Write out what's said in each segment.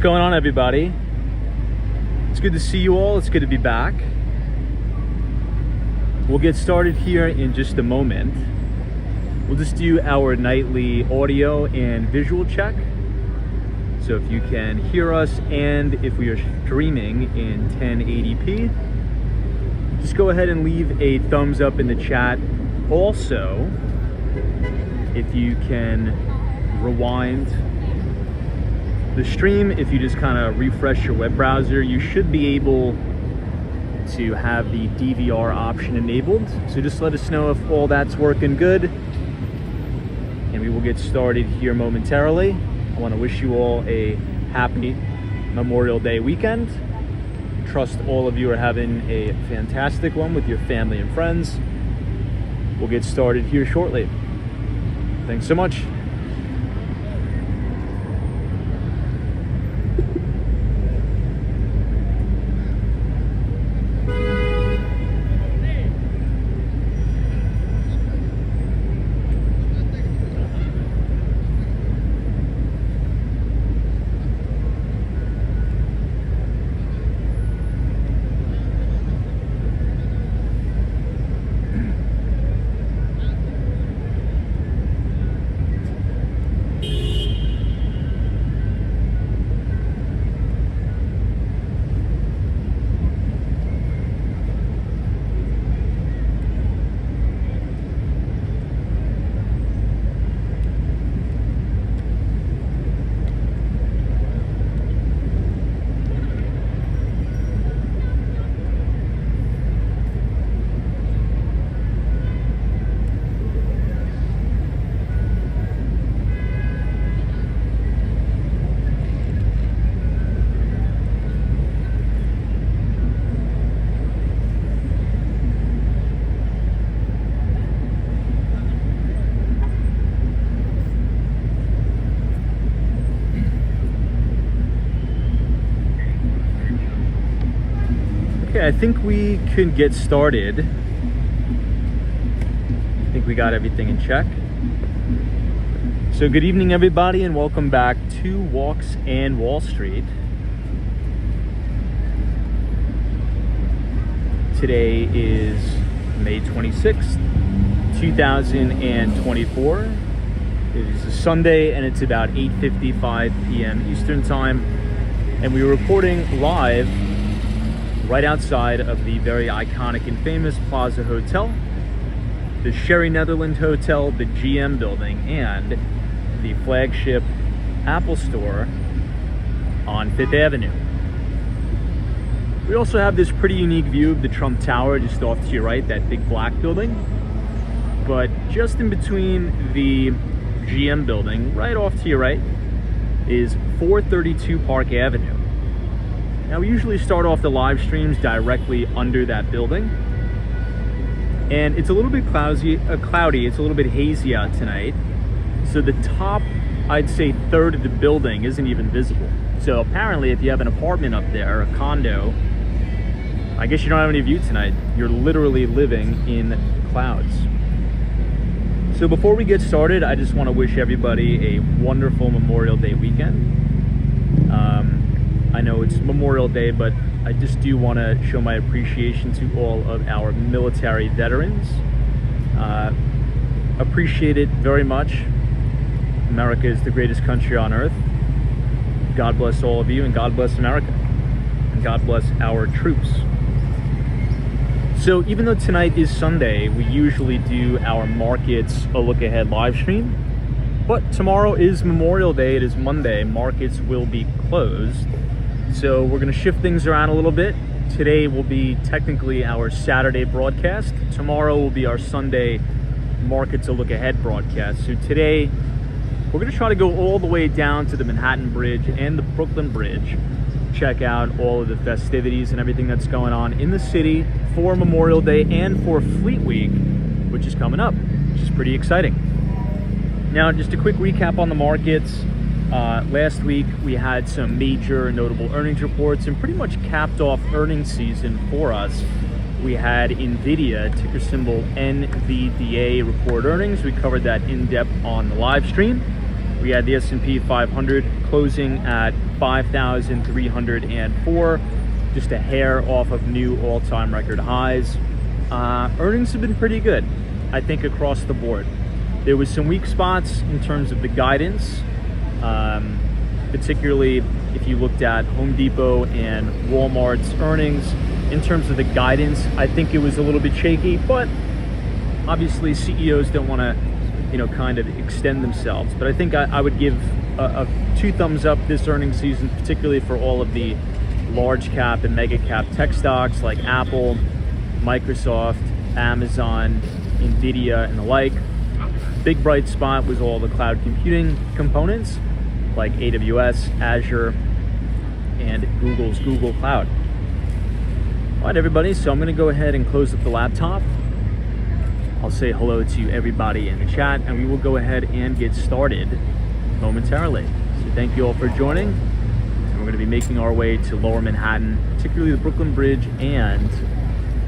What's going on, everybody? It's good to see you all. It's good to be back. We'll get started here in just a moment. We'll just do our nightly audio and visual check. So if you can hear us and if we are streaming in 1080p, just go ahead and leave a thumbs up in the chat. Also, if you can rewind the stream, if you just kind of refresh your web browser, you should be able to have the DVR option enabled. So just let us know if all that's working good, and we will get started here momentarily. I want to wish you all a happy Memorial Day weekend. Trust all of you are having a fantastic one with your family and friends. We'll get started here shortly. Thanks so much. Okay, I think we can get started. I think we got everything in check. So good evening, everybody, and welcome back to Walks and Wall Street. Today is May 26th, 2024. It is a Sunday, and it's about 8:55 p.m. Eastern Time, and we are reporting live right outside of the very iconic and famous Plaza Hotel, the Sherry Netherland Hotel, the GM building, and the flagship Apple store on 5th Avenue. We also have this pretty unique view of the Trump Tower just off to your right, that big black building. But just in between the GM building, right off to your right, is 432 Park Avenue. Now we usually start off the live streams directly under that building. And it's a little bit cloudy, it's a little bit hazy out tonight. So the top, I'd say third of the building isn't even visible. So apparently if you have an apartment up there, a condo, I guess you don't have any view tonight. You're literally living in clouds. So before we get started, I just want to wish everybody a wonderful Memorial Day weekend. I know it's Memorial Day, but I just do want to show my appreciation to all of our military veterans. Appreciate it very much. America is the greatest country on earth. God bless all of you, and God bless America, and God bless our troops. So even though tonight is Sunday, we usually do our markets a look ahead live stream, but tomorrow is Memorial Day. It is Monday. Markets will be closed. So we're going to shift things around a little bit. Today will be technically our Saturday broadcast. Tomorrow will be our Sunday markets a look ahead broadcast. So today we're going to try to go all the way down to the Manhattan Bridge and the Brooklyn Bridge. Check out all of the festivities and everything that's going on in the city for Memorial Day and for Fleet Week, which is coming up, which is pretty exciting. Now, just a quick recap on the markets. Last week we had some major notable earnings reports and pretty much capped off earnings season for us. We had NVIDIA, ticker symbol NVDA, report earnings. We covered that in depth on the live stream. We had the S&P 500 closing at 5,304, just a hair off of new all-time record highs. Earnings have been pretty good, I think, across the board. There was some weak spots in terms of the guidance, particularly if you looked at Home Depot and Walmart's earnings. In terms of the guidance, I think it was a little bit shaky, but obviously CEOs don't want to, kind of extend themselves. But I think I would give a 2 thumbs up this earnings season, particularly for all of the large cap and mega cap tech stocks like Apple, Microsoft, Amazon, NVIDIA, and the like. Big bright spot was all the cloud computing components like AWS, Azure, and Google's Google Cloud. All right, everybody, so I'm going to go ahead and close up the laptop. I'll say hello to everybody in the chat, and we will go ahead and get started momentarily. So thank you all for joining. And we're going to be making our way to Lower Manhattan, particularly the Brooklyn Bridge and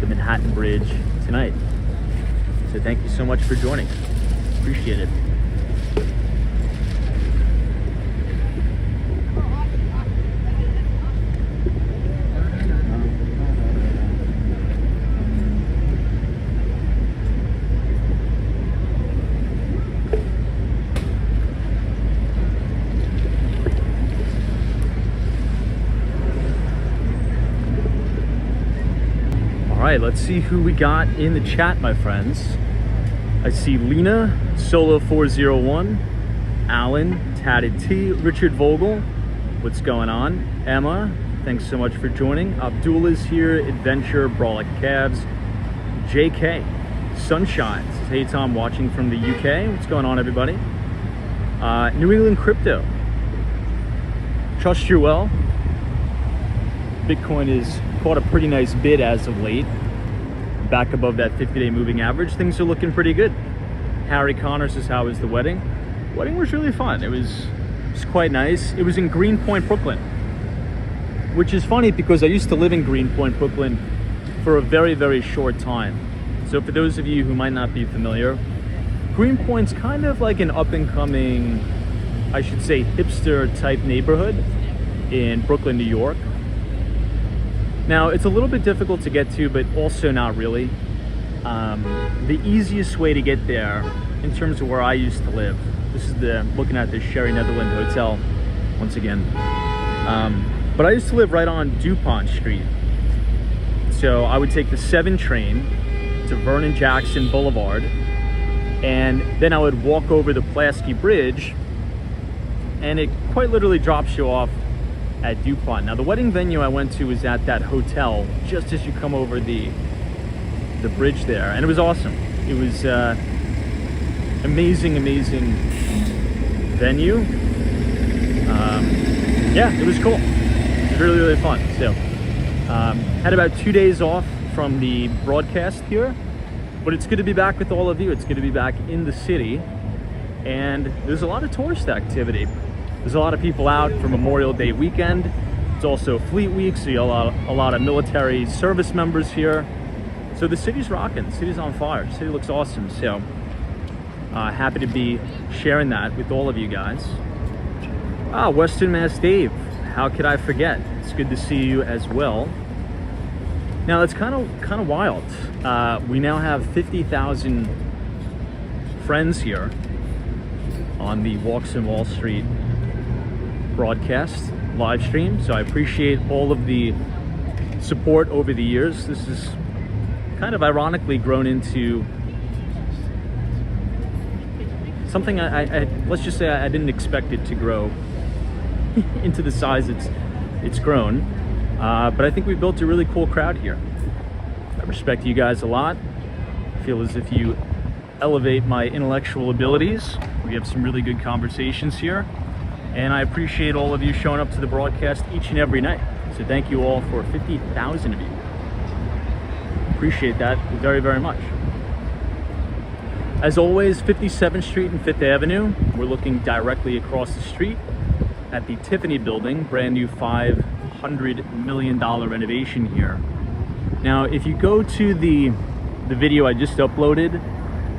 the Manhattan Bridge tonight. So thank you so much for joining. Appreciate it. All right, let's see who we got in the chat, my friends. I see Lena, Solo401, Alan, Tatted T, Richard Vogel, what's going on? Emma, thanks so much for joining. Abdul is here, Adventure, Brawlic Calves, JK, Sunshine, says, hey Tom, watching from the UK. What's going on, everybody? New England Crypto, Trust You Well. Bitcoin has caught a pretty nice bid as of late. Back above that 50-day moving average. Things are looking pretty good. Harry Connor says, how was the wedding? Wedding was really fun. It was quite nice. It was in Greenpoint, Brooklyn, which is funny because I used to live in Greenpoint, Brooklyn for a very, very short time. So for those of you who might not be familiar, Greenpoint's kind of like an up-and-coming, I should say, hipster type neighborhood in Brooklyn, New York. Now, it's a little bit difficult to get to, but also not really. The easiest way to get there, in terms of where I used to live, this is looking at the Sherry Netherland Hotel, once again. But I used to live right on DuPont Street. So I would take the 7 train to Vernon Jackson Boulevard, and then I would walk over the Pulaski Bridge, and it quite literally drops you off at DuPont. Now, the wedding venue I went to was at that hotel just as you come over the bridge there, and it was awesome. It was amazing venue. Yeah, it was cool. It's really, really fun. So, had about 2 days off from the broadcast here, but it's good to be back with all of you. It's good to be back in the city, and there's a lot of tourist activity. There's a lot of people out for Memorial Day weekend. It's also Fleet Week, so you have a lot of military service members here. So the city's rocking, the city's on fire, the city looks awesome. So happy to be sharing that with all of you guys. Western Mass Dave, how could I forget? It's good to see you as well. Now it's kind of wild. We now have 50,000 friends here on the Walks in Wall Street broadcast live stream. So I appreciate all of the support over the years. This is kind of ironically grown into something I let's just say I didn't expect it to grow into the size it's grown, but I think we built a really cool crowd here. I respect you guys a lot. I feel as if you elevate my intellectual abilities. We have some really good conversations here, and I appreciate all of you showing up to the broadcast each and every night. So thank you all for 50,000 of you. Appreciate that very, very much. As always, 57th Street and 5th Avenue. We're looking directly across the street at the Tiffany building, brand new $500 million renovation here. Now, if you go to the video I just uploaded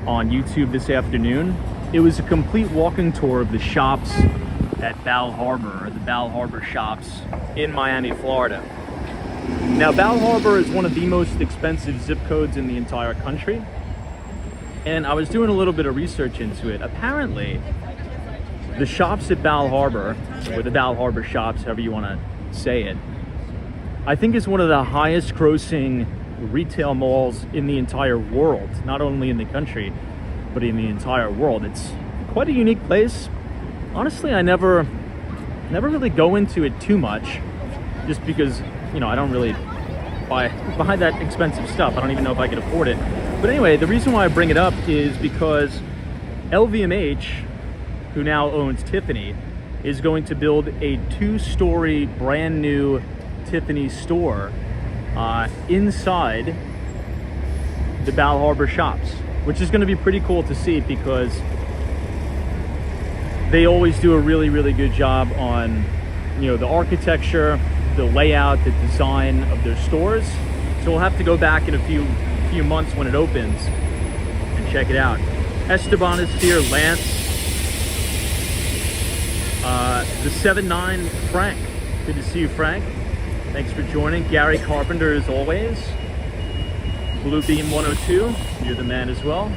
on YouTube this afternoon, it was a complete walking tour of the shops at Bal Harbour, or the Bal Harbour shops in Miami, Florida. Now, Bal Harbour is one of the most expensive zip codes in the entire country, and I was doing a little bit of research into it. Apparently, the shops at Bal Harbour, or the Bal Harbour shops, however you want to say it, I think is one of the highest grossing retail malls in the entire world, not only in the country, but in the entire world. It's quite a unique place. Honestly, I never really go into it too much, just because, you know, I don't really buy that expensive stuff. I don't even know if I could afford it. But anyway, the reason why I bring it up is because LVMH, who now owns Tiffany, is going to build a 2-story brand new Tiffany store inside the Bal Harbour shops, which is going to be pretty cool to see, because they always do a really, really good job on, you know, the architecture, the layout, the design of their stores. So we'll have to go back in a few months when it opens and check it out. Esteban is here, Lance, the 7-9 Frank. Good to see you, Frank. Thanks for joining. Gary Carpenter, as always. Blue Beam 102, you're the man as well.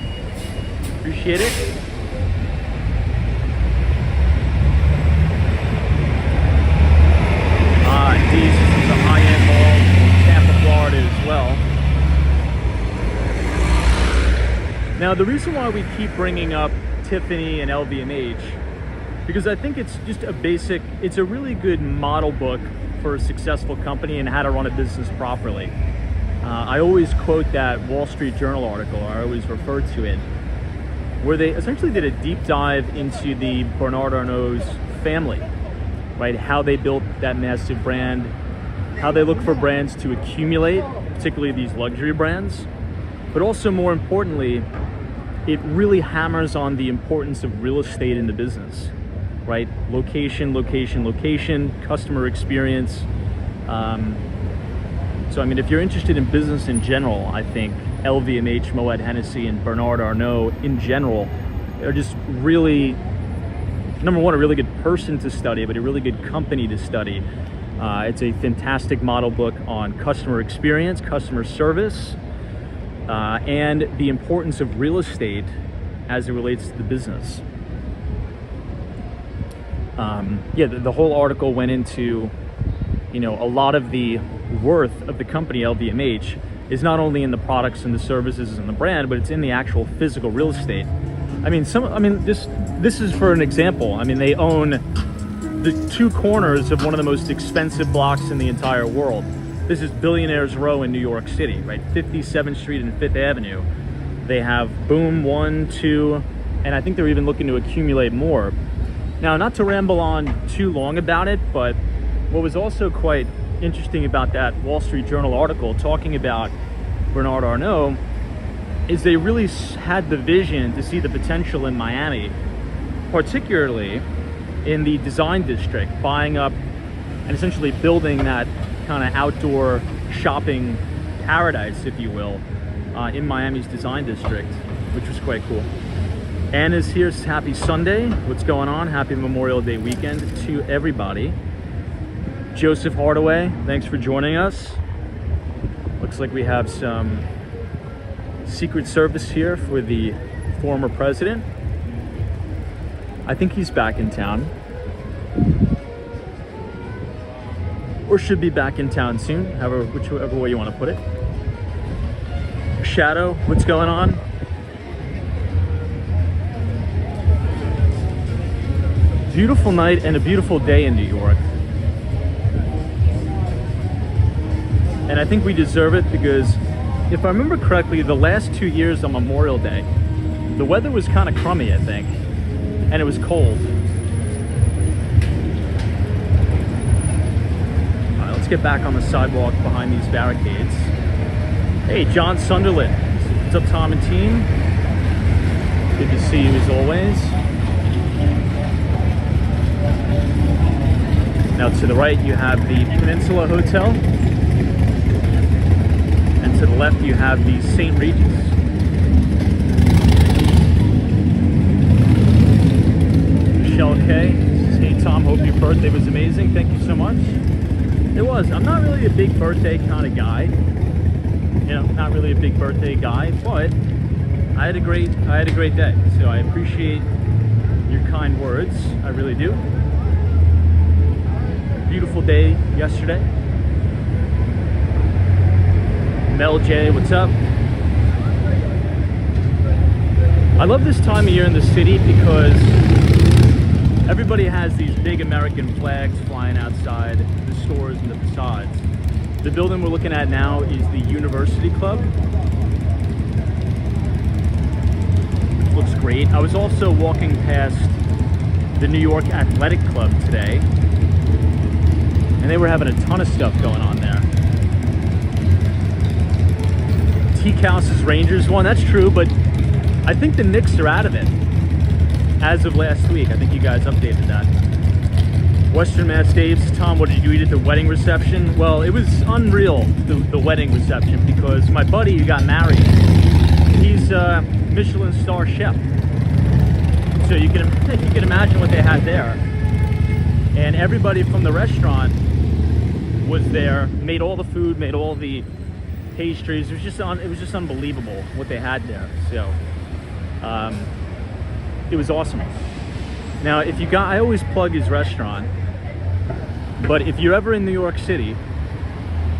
Appreciate it. Indeed, this is a high-end mall in Tampa, Florida as well. Now, the reason why we keep bringing up Tiffany and LVMH, because I think it's just it's a really good model book for a successful company and how to run a business properly. I always quote that Wall Street Journal article, or I always refer to it, where they essentially did a deep dive into the Bernard Arnault's family, right? How they built that massive brand, how they look for brands to accumulate, particularly these luxury brands, but also more importantly, it really hammers on the importance of real estate in the business, right? Location, location, location, customer experience. So I mean, if you're interested in business in general, I think LVMH, Moet Hennessy, and Bernard Arnault in general are just really, number one, a really good person to study, but a really good company to study. It's a fantastic model book on customer experience, customer service, and the importance of real estate as it relates to the business. The whole article went into, you know, a lot of the worth of the company LVMH is not only in the products and the services and the brand, but it's in the actual physical real estate. This is for an example. I mean, they own the 2 corners of one of the most expensive blocks in the entire world. This is Billionaires Row in New York City, right? 57th Street and 5th Avenue. They have Boom 1, 2, and I think they're even looking to accumulate more. Now, not to ramble on too long about it, but what was also quite interesting about that Wall Street Journal article talking about Bernard Arnault is they really had the vision to see the potential in Miami, particularly in the design district, buying up and essentially building that kind of outdoor shopping paradise, if you will, in Miami's design district, which was quite cool. Anna's here. Happy Sunday. What's going on? Happy Memorial Day weekend to everybody. Joseph Hardaway, thanks for joining us. Looks like we have some Secret Service here for the former president. I think he's back in town. Or should be back in town soon, whichever way you want to put it. Shadow, what's going on? Beautiful night and a beautiful day in New York. And I think we deserve it because if I remember correctly, the last 2 years on Memorial Day, the weather was kind of crummy, I think, and it was cold. All right, let's get back on the sidewalk behind these barricades. Hey, John Sunderland. What's up, Tom and team? Good to see you as always. Now to the right, you have the Peninsula Hotel. And to the left, you have the St. Regis. Michelle K. says, hey, Tom, hope your birthday was amazing. Thank you so much. It was. I'm not really a big birthday kind of guy. You know, not really a big birthday guy, but I had a great day. So I appreciate your kind words. I really do. Beautiful day yesterday. Mel J, what's up? I love this time of year in the city because everybody has these big American flags flying outside the stores and the facades. The building we're looking at now is the University Club. It looks great. I was also walking past the New York Athletic Club today, and they were having a ton of stuff going on there. T-House's Rangers won, that's true, but I think the Knicks are out of it as of last week. I think you guys updated that. Western Mass Dave's, Tom, what did you eat at the wedding reception? Well, it was unreal, the wedding reception, because my buddy who got married, he's a Michelin star chef. So you can imagine what they had there. And everybody from the restaurant was there, made all the food, made all the pastries. It was just unbelievable what they had there. So it was awesome. Now, I always plug his restaurant, but if you're ever in New York City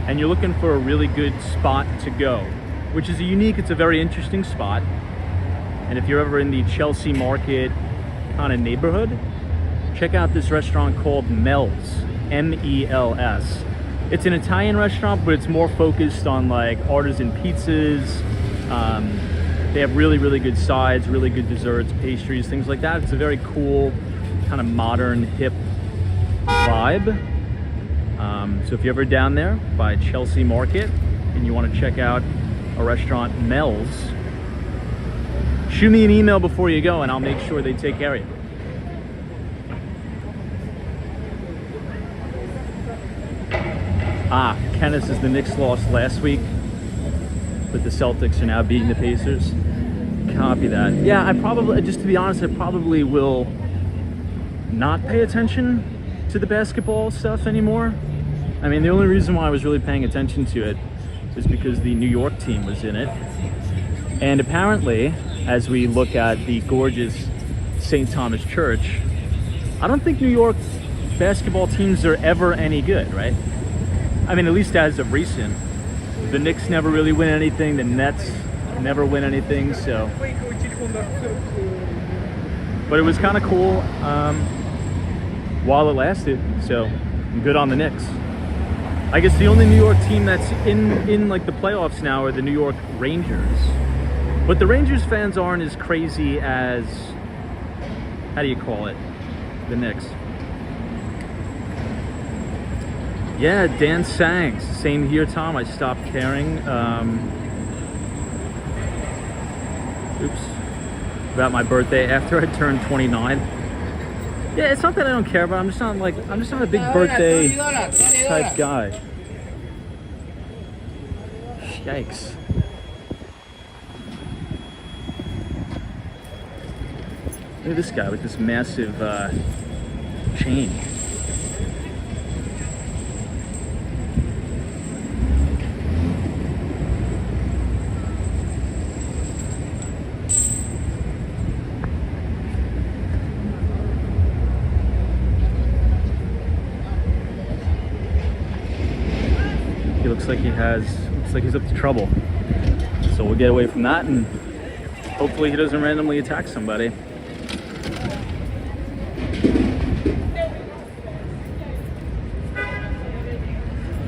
and you're looking for a really good spot to go, which is it's a very interesting spot, and if you're ever in the Chelsea Market kind of neighborhood, check out this restaurant called Mel's, M-E-L-S. It's an Italian restaurant, but it's more focused on like artisan pizzas. They have really, really good sides, really good desserts, pastries, things like that. It's a very cool, kind of modern, hip vibe. So if you're ever down there by Chelsea Market and you want to check out a restaurant, Mel's, shoot me an email before you go and I'll make sure they take care of you. Kenneth says the Knicks lost last week, but the Celtics are now beating the Pacers. Copy that. Yeah, just to be honest, I probably will not pay attention to the basketball stuff anymore. I mean, the only reason why I was really paying attention to it is because the New York team was in it. And apparently, as we look at the gorgeous St. Thomas Church, I don't think New York basketball teams are ever any good, right? I mean, at least as of recent. The Knicks never really win anything. The Nets never win anything, so. But it was kind of cool while it lasted, so good on the Knicks. I guess the only New York team that's in like the playoffs now are the New York Rangers. But the Rangers fans aren't as crazy as, how do you call it, the Knicks. Yeah, Dan Sangs. Same here, Tom. I stopped caring. Oops. About my birthday after I turned 29. Yeah, it's not that I don't care, but I'm just not a big birthday type guy. Yikes. Look at this guy with this massive chain. He looks like he's up to trouble. So we'll get away from that, and hopefully he doesn't randomly attack somebody.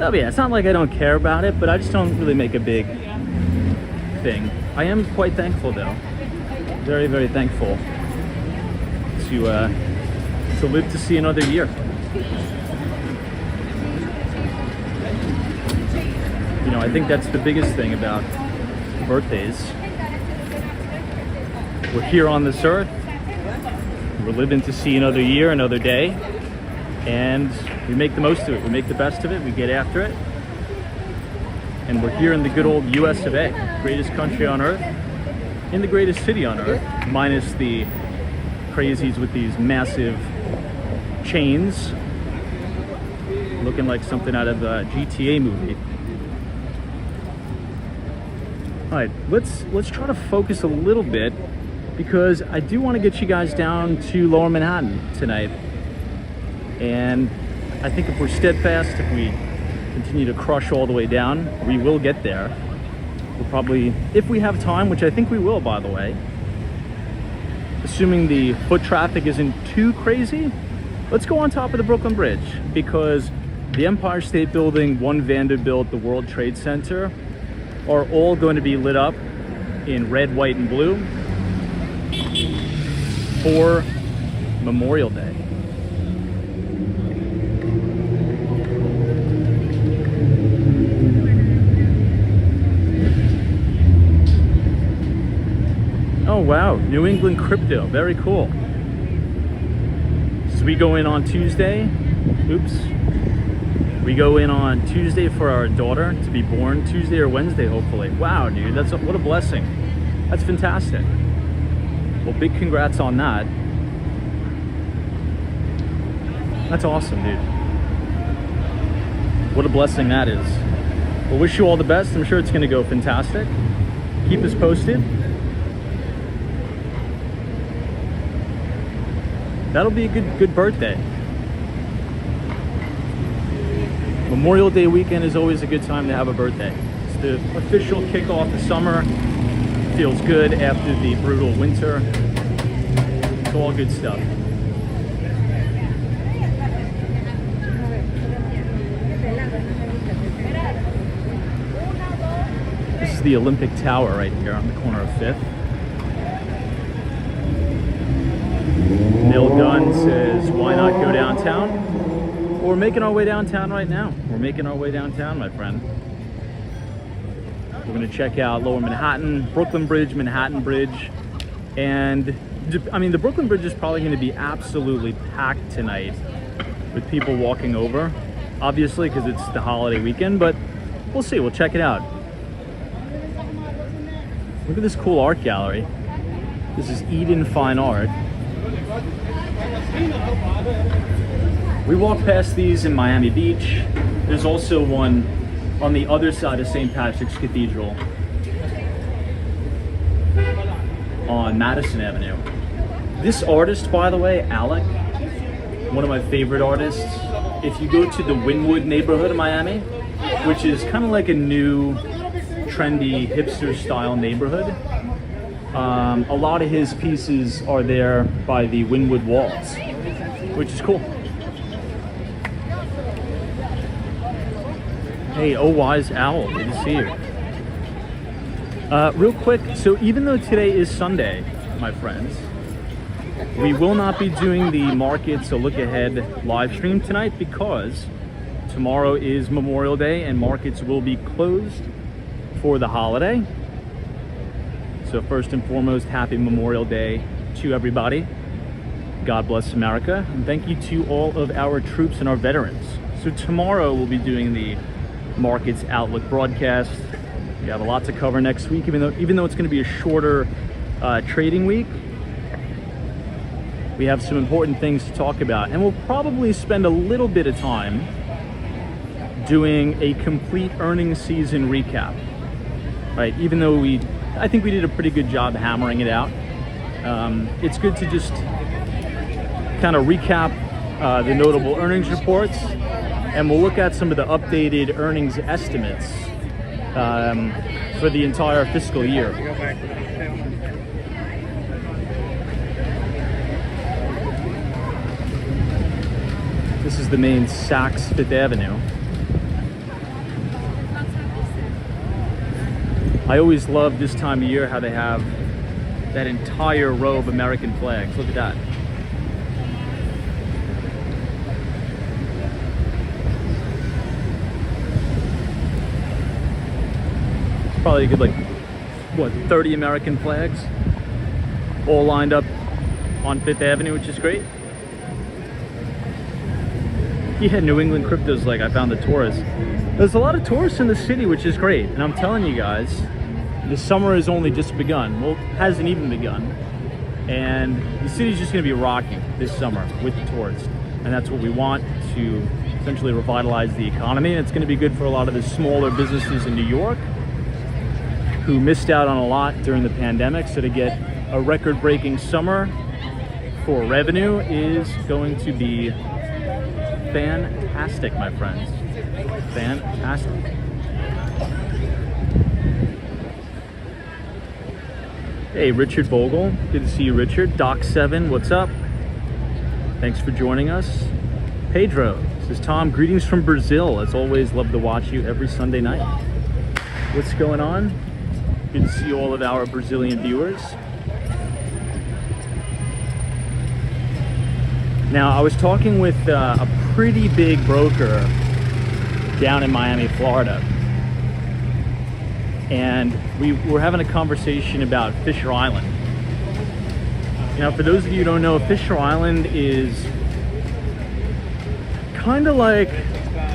Oh yeah, it's not like I don't care about it, but I just don't really make a big thing. I am quite thankful though. Very, very thankful to live to see another year. You know, I think that's the biggest thing about birthdays. We're here on this earth. We're living to see another year, another day. And we make the most of it. We make the best of it. We get after it. And we're here in the good old US of A, greatest country on earth, in the greatest city on earth, minus the crazies with these massive chains, looking like something out of a GTA movie. All right, let's try to focus a little bit, because I do want to get you guys down to Lower Manhattan tonight. And I think if we're steadfast, if we continue to crush all the way down, we will get there. We'll probably, if we have time, which I think we will, by the way, assuming the foot traffic isn't too crazy, let's go on top of the Brooklyn Bridge, because the Empire State Building, One Vanderbilt, the World Trade Center are all going to be lit up in red, white, and blue for Memorial Day. Oh wow, New England crypto, very cool. So we go in on Tuesday. Oops. We go in on Tuesday for our daughter to be born Tuesday or Wednesday, hopefully. Wow, dude, what a blessing. That's fantastic. Well, big congrats on that. That's awesome, dude. What a blessing that is. We'll wish you all the best. I'm sure it's going to go fantastic. Keep us posted. That'll be a good birthday. Memorial Day weekend is always a good time to have a birthday. It's the official kickoff of summer. Feels good after the brutal winter. It's all good stuff. This is the Olympic Tower right here on the corner of 5th. Neil Gunn says, why not go downtown? Well, we're making our way downtown right now. We're making our way downtown, my friend. We're going to check out Lower Manhattan, Brooklyn Bridge, Manhattan Bridge. And, I mean, the Brooklyn Bridge is probably going to be absolutely packed tonight with people walking over. Obviously, because it's the holiday weekend, but we'll see. We'll check it out. Look at this cool art gallery. This is Eden Fine Art. We walk past these in Miami Beach. There's also one on the other side of St. Patrick's Cathedral on Madison Avenue. This artist, by the way, Alec, one of my favorite artists. If you go to the Wynwood neighborhood of Miami, which is kind of like a new, trendy, hipster style neighborhood, a lot of his pieces are there by the Wynwood walls, which is cool. Hey, oh wise owl, good to see you. Real quick, so even though today is Sunday, my friends, we will not be doing the markets a look ahead live stream tonight, because tomorrow is Memorial Day and markets will be closed for the holiday. So first and foremost, happy Memorial Day to everybody. God bless America. And thank you to all of our troops and our veterans. So tomorrow we'll be doing the Markets Outlook broadcast. We have a lot to cover next week, even though it's going to be a shorter trading week. We have some important things to talk about, and we'll probably spend a little bit of time doing a complete earnings season recap, right? Even though I think we did a pretty good job hammering it out. It's good to just kind of recap the notable earnings reports, and we'll look at some of the updated earnings estimates for the entire fiscal year. This is the main Saks Fifth Avenue. I always love this time of year how they have that entire row of American flags. Look at that. It's probably a good, like, what, 30 American flags all lined up on Fifth Avenue, which is great. Yeah, New England crypto's like, I found the tourists. There's a lot of tourists in the city, which is great. And I'm telling you guys, the summer has only just begun. Well, it hasn't even begun. And the city's just gonna be rocking this summer with the tourists. And that's what we want, to essentially revitalize the economy. And it's gonna be good for a lot of the smaller businesses in New York who missed out on a lot during the pandemic. So to get a record-breaking summer for revenue is going to be fantastic, my friends. Fantastic. Hey, Richard Vogel. Good to see you, Richard. Doc7, what's up? Thanks for joining us. Pedro says, Tom, greetings from Brazil. As always, love to watch you every Sunday night. What's going on? Good to see all of our Brazilian viewers. Now, I was talking with a pretty big broker down in Miami, Florida. And we were having a conversation about Fisher Island. Now, for those of you who don't know, Fisher Island is kind of like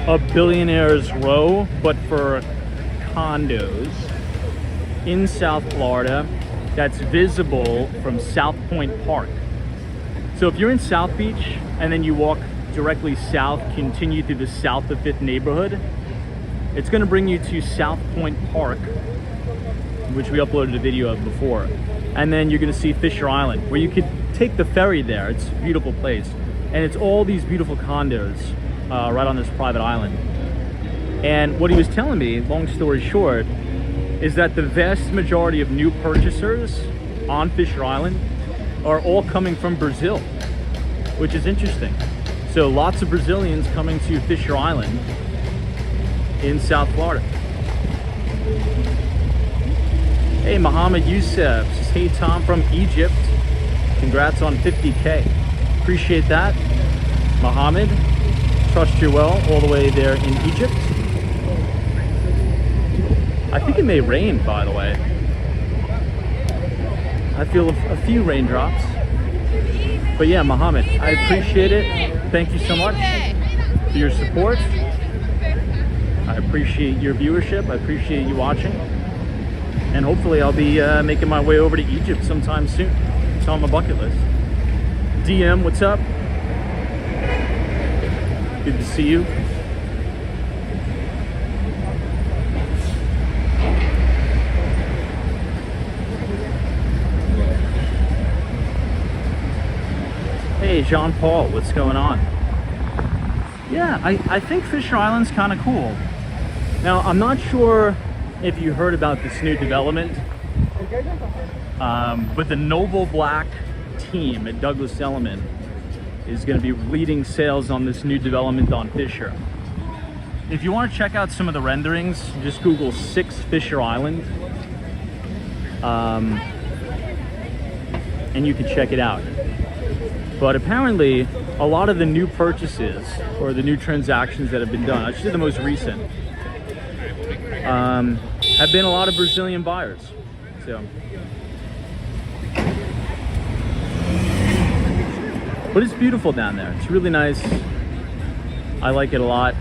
a billionaire's row, but for condos in South Florida that's visible from South Point Park. So if you're in South Beach and then you walk directly south, continue through the South of Fifth neighborhood, it's going to bring you to South Point Park, which we uploaded a video of before. And then you're going to see Fisher Island, where you could take the ferry there. It's a beautiful place. And it's all these beautiful condos right on this private island. And what he was telling me, long story short, is that the vast majority of new purchasers on Fisher Island are all coming from Brazil, which is interesting. So lots of Brazilians coming to Fisher Island in South Florida. Hey, Mohammed Youssef says, hey Tom from Egypt, congrats on 50K. Appreciate that, Mohammed. Trust you're well all the way there in Egypt. I think it may rain, by the way. I feel a few raindrops. But yeah, Mohammed, I appreciate it. Thank you so much for your support. I appreciate your viewership. I appreciate you watching. And hopefully I'll be making my way over to Egypt sometime soon. It's on my bucket list. DM, what's up? Good to see you. Hey, Jean-Paul, what's going on? Yeah, I think Fisher Island's kind of cool. Now, I'm not sure if you heard about this new development, but the Noble Black team at Douglas Elliman is going to be leading sales on this new development on Fisher. If you want to check out some of the renderings, just Google 6 Fisher Island, and you can check it out. But apparently, a lot of the new purchases or the new transactions that have been done, actually the most recent, have been a lot of Brazilian buyers. So, but it's beautiful down there. It's really nice. I like it a lot.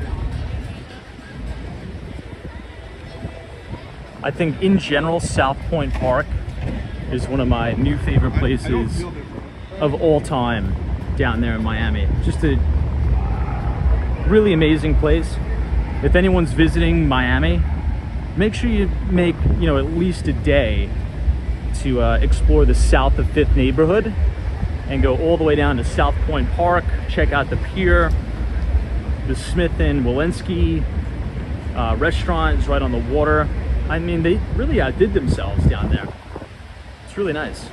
I think in general, South Point Park is one of my new favorite places of all time down there in Miami. Just a really amazing place. If anyone's visiting Miami, make sure you make, at least a day to explore the south of 5th neighborhood and go all the way down to South Point Park, check out the pier. The Smith and Walensky restaurant is right on the water. I mean, they really outdid themselves down there. It's really nice.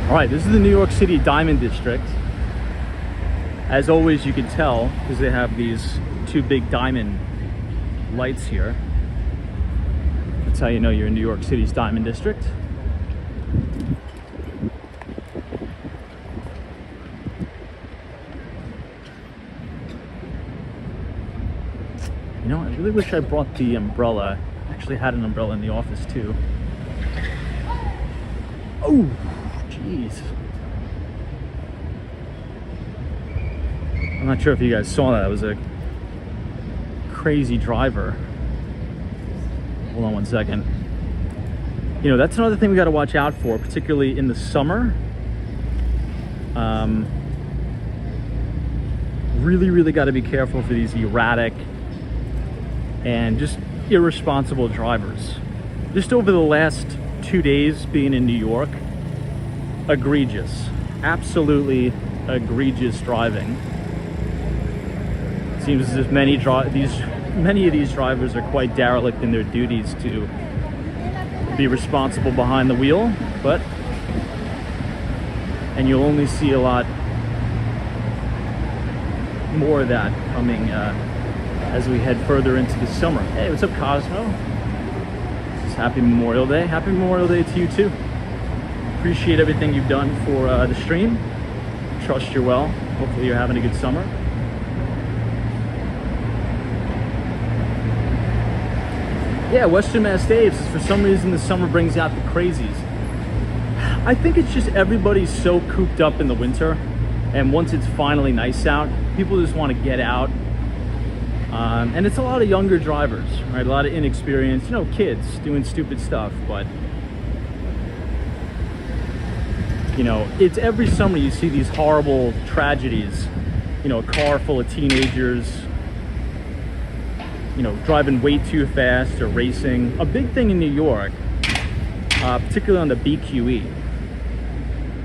All right, this is the New York City Diamond District. As always, you can tell because they have these two big diamond lights here. That's how you know you're in New York City's Diamond District. I really wish I brought the umbrella. I actually had an umbrella in the office too. Oh, jeez. I'm not sure if you guys saw that. It was a crazy driver. Hold on one second. That's another thing we got to watch out for, particularly in the summer. Really got to be careful for these erratic and just irresponsible drivers. Just over the last 2 days being in New York, egregious, absolutely egregious driving. Seems as if many of these drivers are quite derelict in their duties to be responsible behind the wheel, and you'll only see a lot more of that coming as we head further into the summer. Hey, what's up, Cosmo? It's happy Memorial Day. Happy Memorial Day to you too. Appreciate everything you've done for the stream. Trust you're well. Hopefully you're having a good summer. Yeah, Western Mass Dave says for some reason the summer brings out the crazies. I think it's just everybody's so cooped up in the winter, and once it's finally nice out, people just want to get out. And it's a lot of younger drivers, right? A lot of inexperienced, kids doing stupid stuff, but it's every summer you see these horrible tragedies, a car full of teenagers, driving way too fast or racing. A big thing in New York, particularly on the BQE,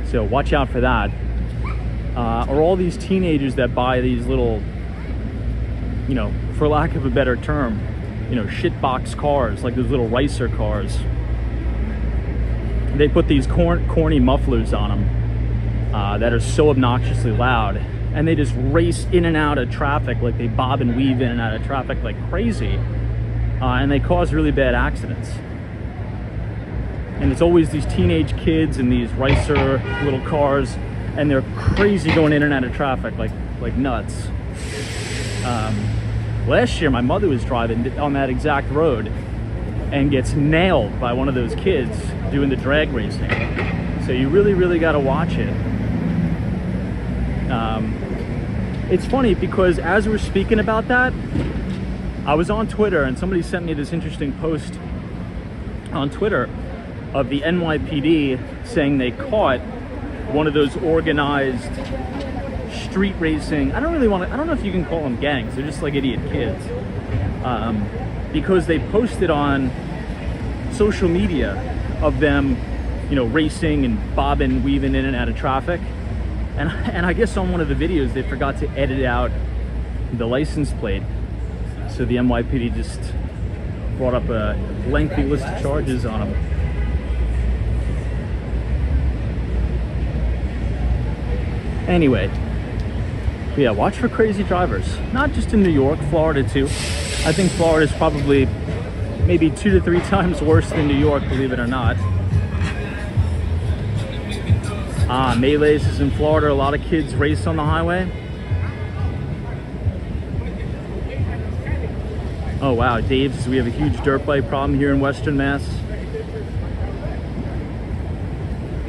so watch out for that, are all these teenagers that buy these little, for lack of a better term, shitbox cars, like those little racer cars. They put these corny mufflers on them that are so obnoxiously loud, and they just race in and out of traffic, like they bob and weave in and out of traffic like crazy, and they cause really bad accidents. And it's always these teenage kids in these racer little cars, and they're crazy going in and out of traffic like nuts. Last year my mother was driving on that exact road and gets nailed by one of those kids doing the drag racing. So you really got to watch it. It's funny because as we're speaking about that, I was on Twitter and somebody sent me this interesting post on Twitter of the NYPD saying they caught one of those organized street racing. I don't know if you can call them gangs. They're just like idiot kids. Because they posted on social media of them, racing and bobbing, weaving in and out of traffic. And I guess on one of the videos they forgot to edit out the license plate. So the NYPD just brought up a lengthy list of charges on them. Anyway, But yeah, watch for crazy drivers. Not just in New York, Florida too. I think Florida is probably maybe 2 to 3 times worse than New York, believe it or not. Melees is in Florida. A lot of kids race on the highway. Oh wow, Dave says we have a huge dirt bike problem here in Western Mass.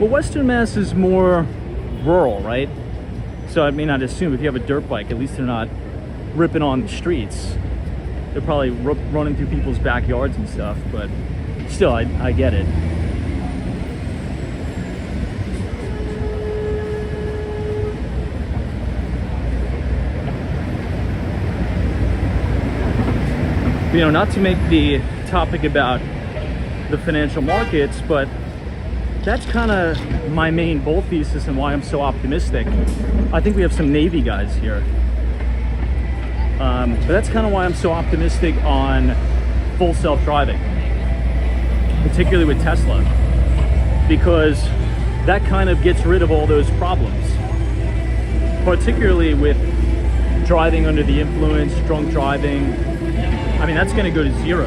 Well, Western Mass is more rural, right? So I mean, I'd assume if you have a dirt bike, at least they're not ripping on the streets. They're probably running through people's backyards and stuff, but still, I get it. You know, not to make the topic about the financial markets, but that's kind of my main bull thesis and why I'm so optimistic. I think we have some Navy guys here. But that's kind of why I'm so optimistic on full self-driving, particularly with Tesla, because that kind of gets rid of all those problems, particularly with driving under the influence, drunk driving. I mean, that's going to go to zero.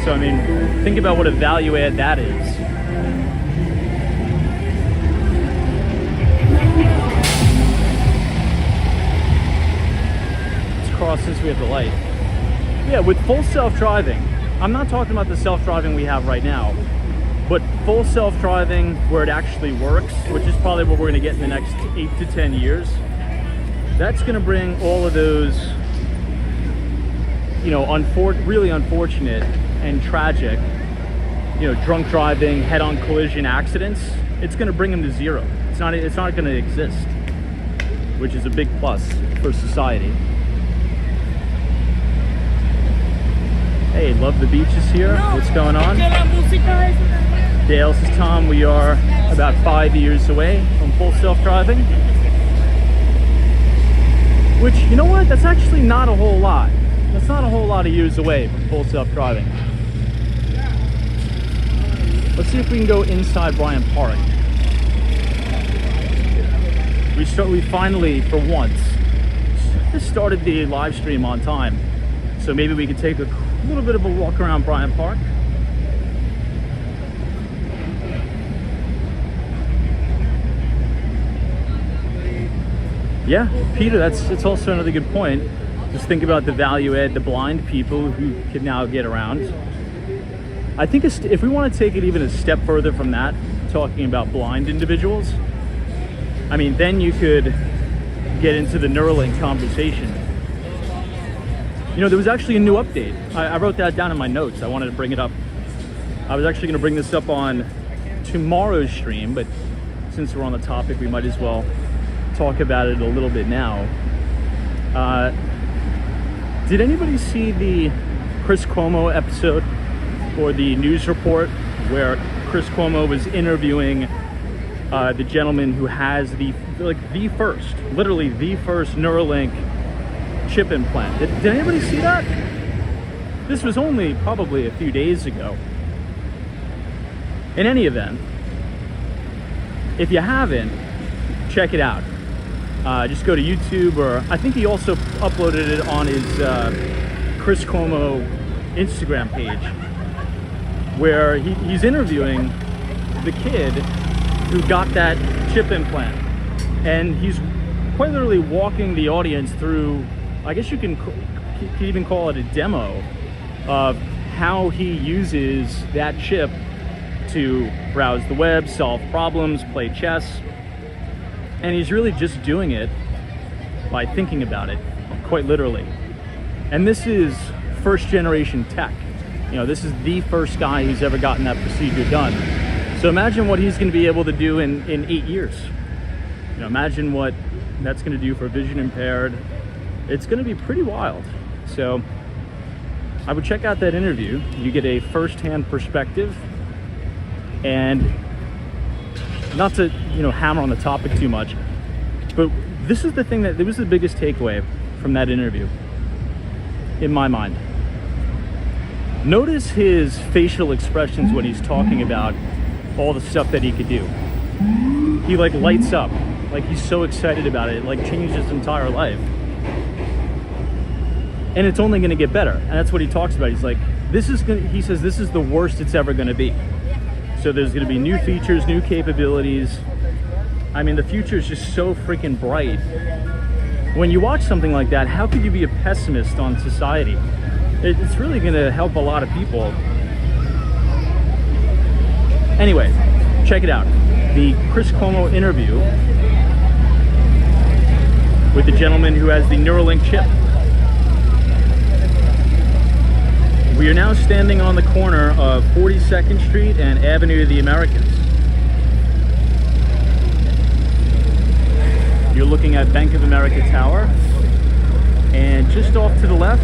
So, I mean, think about what a value add that is. Let's cross since we have the light. Yeah, with full self-driving, I'm not talking about the self-driving we have right now, but full self-driving where it actually works, which is probably what we're going to get in the next 8 to 10 years. That's going to bring all of those, you know, really unfortunate and tragic, you know, drunk driving, head-on collision accidents. It's going to bring them to zero. It's not going to exist, which is a big plus for society. Hey, love the beaches here. What's going on? Dale says, Tom, we are about 5 years away from full self-driving. Which, you know what? That's actually not a whole lot. That's not a whole lot of years away from full self-driving. Let's see if we can go inside Bryant Park. We finally, for once, just started the live stream on time. So maybe we could take a little bit of a walk around Bryant Park. Yeah, Peter, it's also another good point. Just think about the value add, the blind people who can now get around. I think if we want to take it even a step further from that, talking about blind individuals, I mean, then you could get into the Neuralink conversation. You know, there was actually a new update. I wrote that down in my notes. I wanted to bring it up. I was actually going to bring this up on tomorrow's stream, but since we're on the topic, we might as well talk about it a little bit now. Did anybody see the Chris Cuomo episode or the news report where Chris Cuomo was interviewing the gentleman who has literally the first Neuralink chip implant? Did anybody see that? This was only probably a few days ago. In any event, if you haven't, check it out. Just go to YouTube, or I think he also uploaded it on his Chris Cuomo Instagram page, where he's interviewing the kid who got that chip implant, and he's quite literally walking the audience through, I guess you can even call it a demo of how he uses that chip to browse the web, solve problems, play chess. And he's really just doing it by thinking about it, quite literally. And this is first generation tech. You know, this is the first guy who's ever gotten that procedure done. So imagine what he's going to be able to do in 8 years. You know, imagine what that's going to do for vision impaired. It's going to be pretty wild. So I would check out that interview. You get a first-hand perspective, and not to, you know, hammer on the topic too much, but this is the thing that was the biggest takeaway from that interview, in my mind. Notice his facial expressions when he's talking about all the stuff that he could do. He like lights up. Like, he's so excited about it. It like changed his entire life. And it's only going to get better. And that's what he talks about. He's like, he says this is the worst it's ever going to be. So there's going to be new features, new capabilities. I mean, the future is just so freaking bright. When you watch something like that, how could you be a pessimist on society? It's really going to help a lot of people. Anyway, check it out. The Chris Cuomo interview with the gentleman who has the Neuralink chip. We are now standing on the corner of 42nd Street and Avenue of the Americans. You're looking at Bank of America Tower, and just off to the left,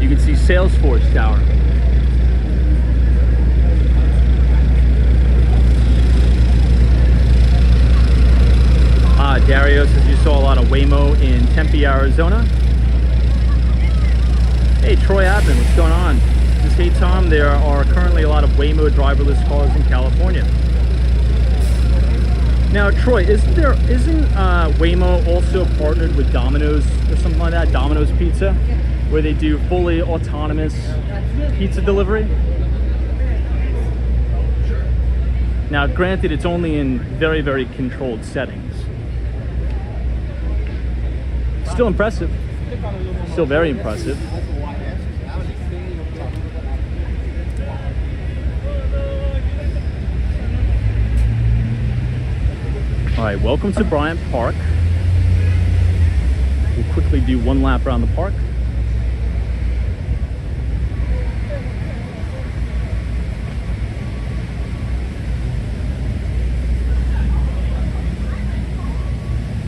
you can see Salesforce Tower. Dario says you saw a lot of Waymo in Tempe, Arizona. Hey, Troy Appen, what's going on? Just hey Tom, there are currently a lot of Waymo driverless cars in California. Now, Troy, isn't Waymo also partnered with Domino's or something like that? Domino's Pizza, where they do fully autonomous pizza delivery? Now, granted, it's only in very, very controlled settings. Still impressive. Still very impressive. All right, welcome to Bryant Park. We'll quickly do one lap around the park.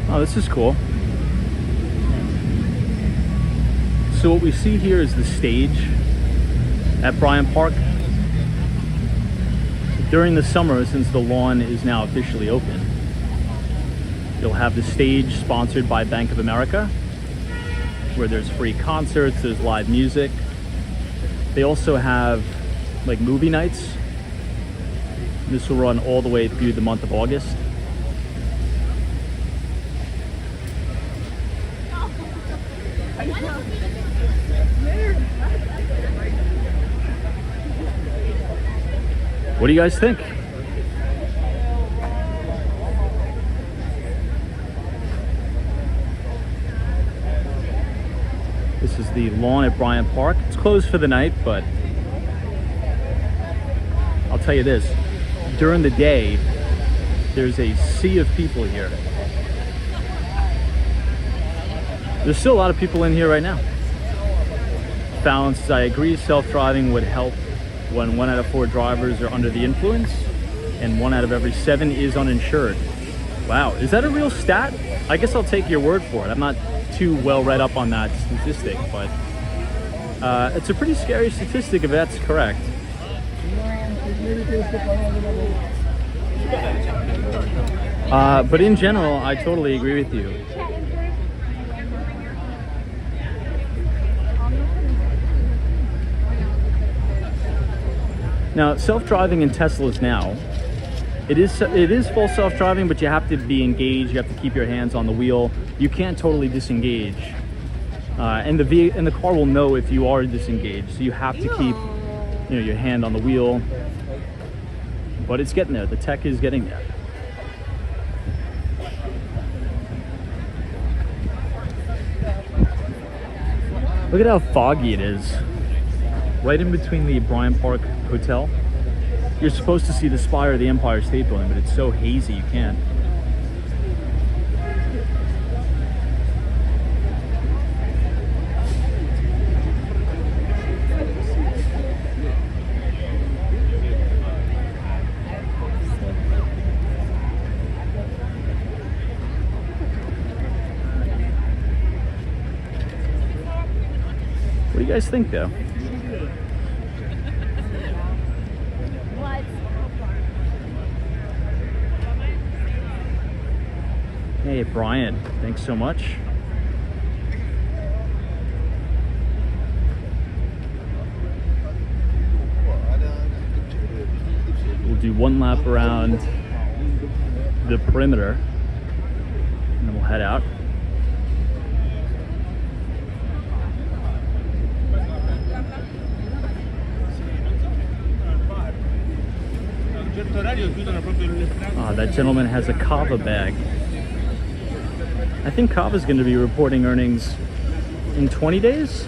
Oh, this is cool. So what we see here is the stage at Bryant Park. During the summer, since the lawn is now officially open, you'll have the stage sponsored by Bank of America, where there's free concerts, there's live music. They also have like movie nights. This will run all the way through the month of August. What do you guys think? This is the lawn at Bryant Park. It's closed for the night, but I'll tell you this. During the day, there's a sea of people here. There's still a lot of people in here right now. Fallon says, I agree, self-driving would help when 1 out of 4 drivers are under the influence and 1 out of every 7 is uninsured. Wow, is that a real stat? I guess I'll take your word for it. I'm not too well read up on that statistic, but it's a pretty scary statistic if that's correct. But in general, I totally agree with you. Now, self-driving in Teslas now, it is full self-driving, but you have to be engaged. You have to keep your hands on the wheel. You can't totally disengage, and the car will know if you are disengaged. So you have to keep, your hand on the wheel. But it's getting there. The tech is getting there. Look at how foggy it is. Right in between the Bryant Park Hotel. You're supposed to see the spire of the Empire State Building, but it's so hazy you can't. What do you guys think, though? Hey, Brian, thanks so much. We'll do one lap around the perimeter. head out. That gentleman has a Kava bag. I think Kava's going to be reporting earnings in 20 days.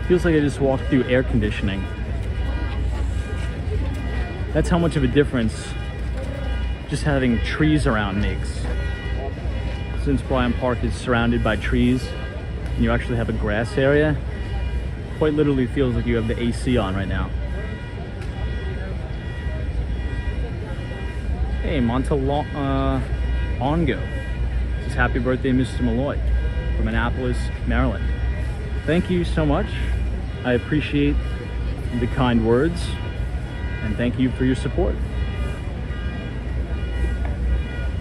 Feels like I just walked through air conditioning. That's how much of a difference just having trees around makes. Since Bryant Park is surrounded by trees and you actually have a grass area, quite literally feels like you have the AC on right now. Hey, Ongo. This is happy birthday, Mr. Malloy from Annapolis, Maryland. Thank you so much. I appreciate the kind words and thank you for your support.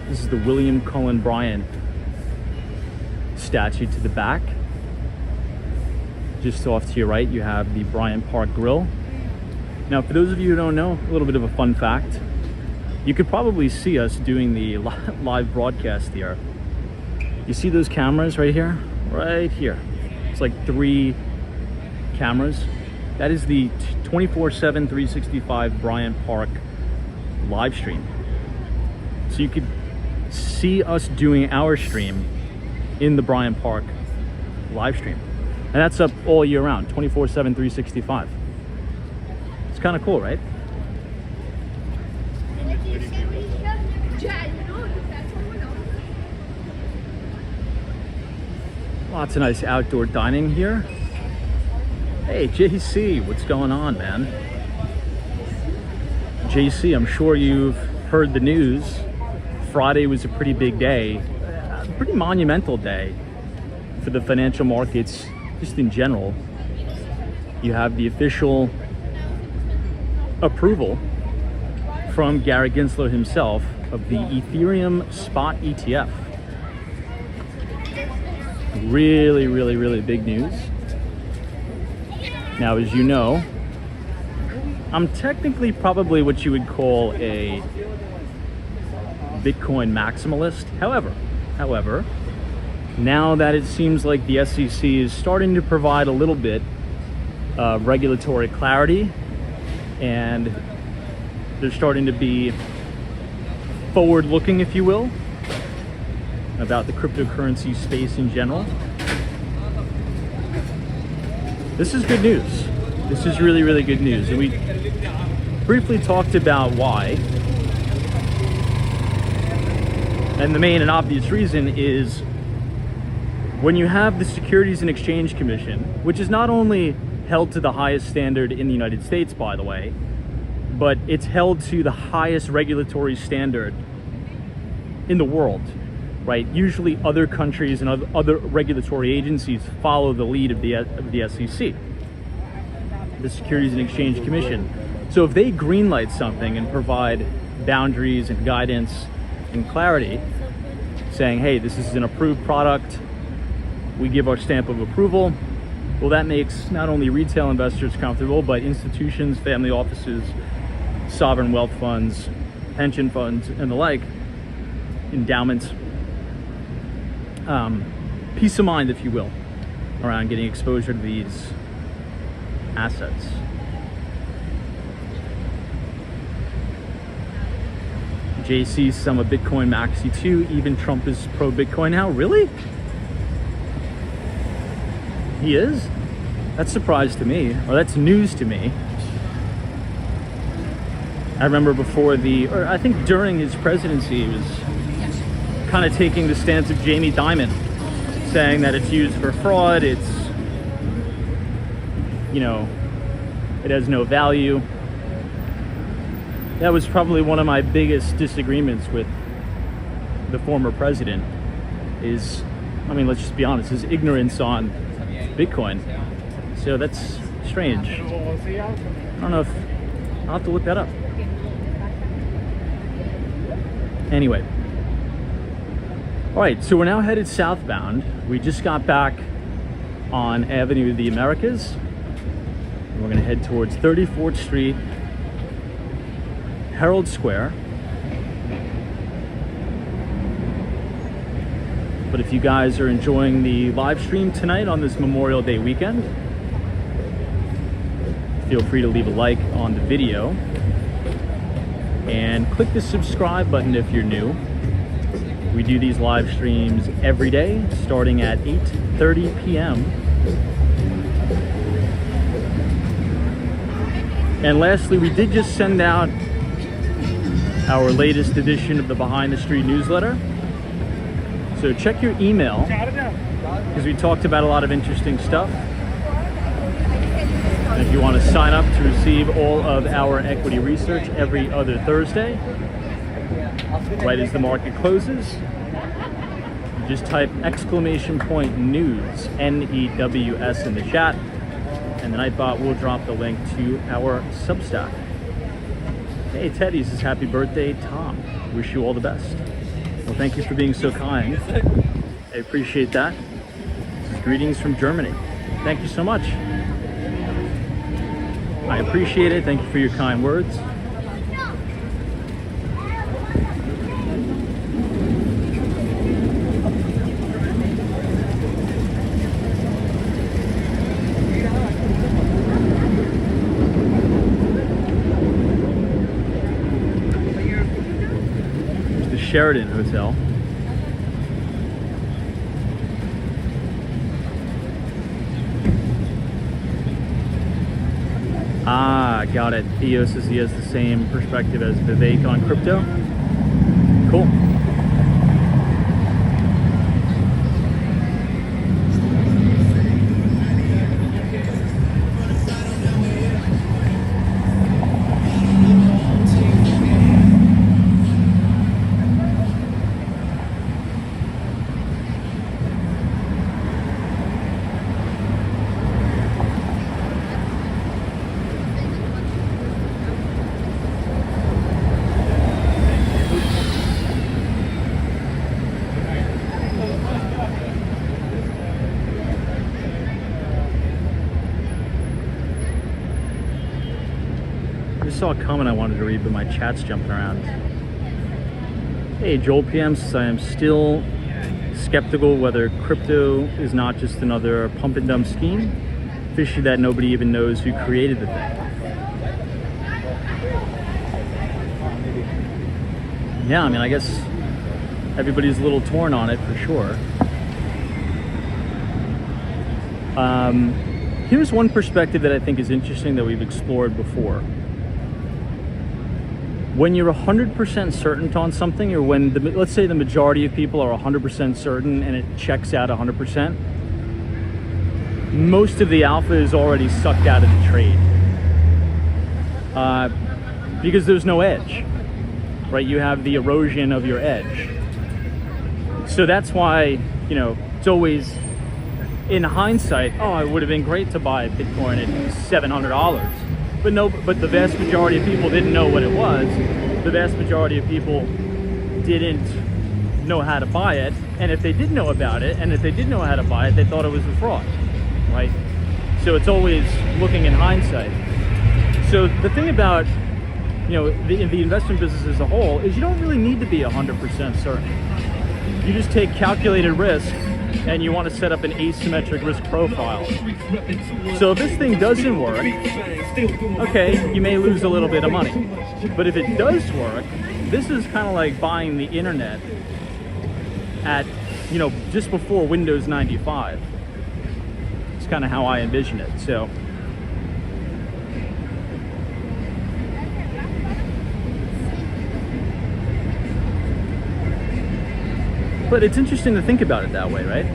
This is the William Cullen Bryant statue to the back. Just off to your right, you have the Bryant Park Grill. Now, for those of you who don't know, a little bit of a fun fact. You could probably see us doing the live broadcast here. You see those cameras right here? Right here. It's like 3 cameras. That is the 24/7 365 Bryant Park live stream. So you could see us doing our stream in the Bryant Park live stream. And that's up all year round, 24/7 365. It's kind of cool, right? Lots of nice outdoor dining here. Hey, JC, what's going on, man? JC, I'm sure you've heard the news. Friday was a pretty big day, a pretty monumental day for the financial markets, just in general. You have the official approval from Gary Gensler himself of the Ethereum spot ETF. Really, really, really big news. Now, as you know, I'm technically probably what you would call a Bitcoin maximalist. However, now that it seems like the SEC is starting to provide a little bit of regulatory clarity and they're starting to be forward-looking, if you will, about the cryptocurrency space in general. This is good news. This is really, really good news. And we briefly talked about why. And the main and obvious reason is when you have the Securities and Exchange Commission, which is not only held to the highest standard in the United States, by the way, but it's held to the highest regulatory standard in the world, right? Usually other countries and other regulatory agencies follow the lead of the SEC, the Securities and Exchange Commission. So if they greenlight something and provide boundaries and guidance and clarity, saying, hey, this is an approved product, we give our stamp of approval, well, that makes not only retail investors comfortable, but institutions, family offices, sovereign wealth funds, pension funds, and the like, endowments, peace of mind, if you will, around getting exposure to these assets. JC says I'm a Bitcoin maxi too. Even Trump is pro Bitcoin now. Really? He is? That's a surprise to me, or that's news to me. I remember or I think during his presidency, he was kind of taking the stance of Jamie Dimon, saying that it's used for fraud, it has no value. That was probably one of my biggest disagreements with the former president is, let's just be honest, his ignorance on Bitcoin. So that's strange. I don't know if I'll have to look that up. Anyway. All right, so we're now headed southbound. We just got back on Avenue of the Americas. And we're gonna head towards 34th Street, Herald Square. But if you guys are enjoying the live stream tonight on this Memorial Day weekend, feel free to leave a like on the video and click the subscribe button if you're new. We do these live streams every day starting at 8:30 p.m. And lastly, we did just send out our latest edition of the Behind the Street newsletter. So check your email, because we talked about a lot of interesting stuff. And if you want to sign up to receive all of our equity research every other Thursday, right as the market closes, you just type !news, N-E-W-S, in the chat, and the Nightbot will drop the link to our Substack. Hey, Teddy says happy birthday, Tom. Wish you all the best. Well, thank you for being so kind. I appreciate that. Greetings from Germany. Thank you so much. I appreciate it. Thank you for your kind words. There's the Sheraton Hotel. Ah, got it. Theo says he has the same perspective as Vivek on crypto. Cool. I saw a comment I wanted to read, but my chat's jumping around. Hey, Joel PM says, I am still skeptical whether crypto is not just another pump and dump scheme, fishy that nobody even knows who created the thing. Yeah, I mean, I guess everybody's a little torn on it for sure. Here's one perspective that I think is interesting that we've explored before. When you're 100% certain on something, or when, let's say the majority of people are 100% certain and it checks out 100%, most of the alpha is already sucked out of the trade. Because there's no edge, right? You have the erosion of your edge. So that's why, you know, it's always, in hindsight, oh, it would have been great to buy Bitcoin at $700. But the vast majority of people didn't know what it was. The vast majority of people didn't know how to buy it. And if they did know about it, and if they did know how to buy it, they thought it was a fraud, right? So it's always looking in hindsight. So the thing about, you know, the investment business as a whole is you don't really need to be 100% certain. You just take calculated risk, and you want to set up an asymmetric risk profile. So if this thing doesn't work, okay, you may lose a little bit of money. But if it does work, this is kind of like buying the internet at, you know, just before Windows 95. It's kind of how I envision it. So but it's interesting to think about it that way, right?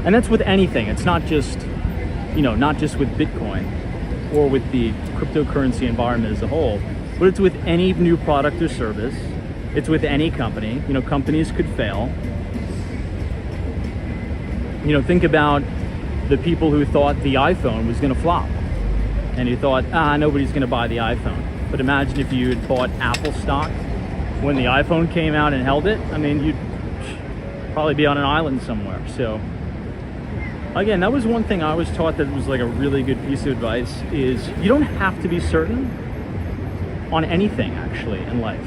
And that's with anything. It's not just, you know, not just with Bitcoin or with the cryptocurrency environment as a whole, but it's with any new product or service. It's with any company. You know, companies could fail. You know, think about the people who thought the iPhone was going to flop, and you thought, nobody's going to buy the iPhone. But imagine if you had bought Apple stock when the iPhone came out and held it, I mean, you'd probably be on an island somewhere. So again, that was one thing I was taught that was like a really good piece of advice, is you don't have to be certain on anything actually in life.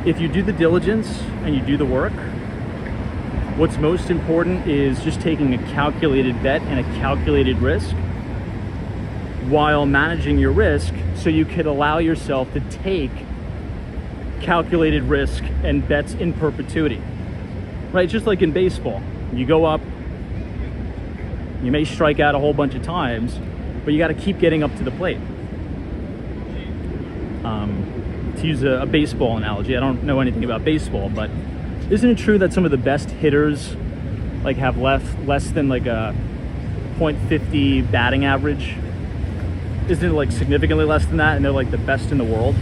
If you do the diligence and you do the work, what's most important is just taking a calculated bet and a calculated risk while managing your risk, so you could allow yourself to take calculated risk and bets in perpetuity, right? Just like in baseball, you go up, you may strike out a whole bunch of times, but you got to keep getting up to the plate. To use a baseball analogy, I don't know anything about baseball, but isn't it true that some of the best hitters like have less than like a .50 batting average? Isn't it like significantly less than that, and they're like the best in the world?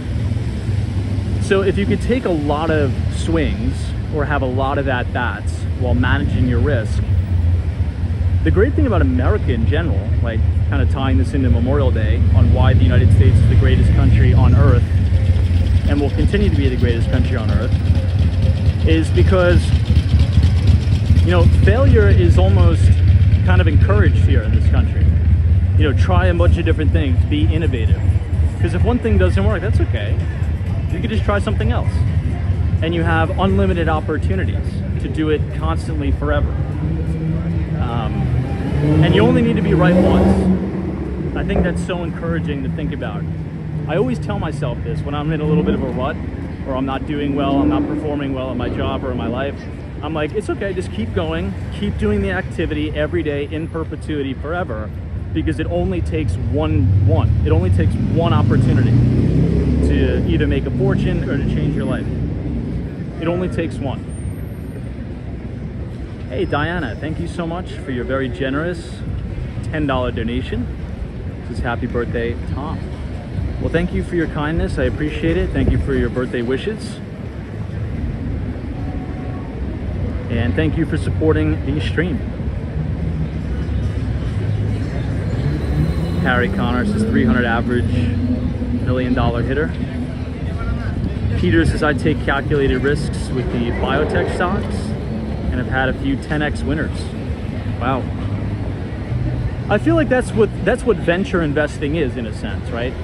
So if you could take a lot of swings or have a lot of at-bats while managing your risk, the great thing about America in general, like kind of tying this into Memorial Day on why the United States is the greatest country on earth and will continue to be the greatest country on earth, is because, you know, failure is almost kind of encouraged here in this country. You know, try a bunch of different things, be innovative. Because if one thing doesn't work, that's okay. You could just try something else. And you have unlimited opportunities to do it constantly forever. And you only need to be right once. I think that's so encouraging to think about. I always tell myself this when I'm in a little bit of a rut, or I'm not doing well, I'm not performing well in my job or in my life. I'm like, it's okay, just keep going, keep doing the activity every day in perpetuity forever, because it only takes it only takes one opportunity to either make a fortune or to change your life. It only takes one. Hey Diana, thank you so much for your very generous $10 donation. This is happy birthday, Tom. Well, thank you for your kindness. I appreciate it. Thank you for your birthday wishes. And thank you for supporting the stream. Harry Connor says 300 average, $1 million hitter. Peter says I take calculated risks with the biotech stocks and have had a few 10x winners. Wow. I feel like that's what venture investing is, in a sense, right?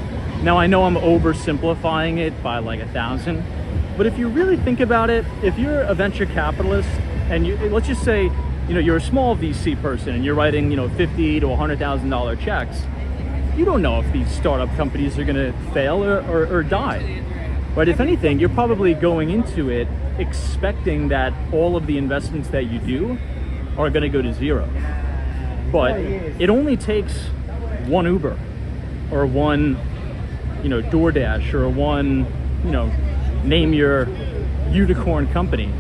Now I know I'm oversimplifying it by like 1,000, but if you really think about it, if you're a venture capitalist and let's just say, you know, you're a small VC person and you're writing, you know, $50,000 to $100,000 checks, you don't know if these startup companies are going to fail or die, right? If anything, you're probably going into it expecting that all of the investments that you do are going to go to zero. But it only takes one Uber or one, you know, DoorDash or one, you know, name your unicorn company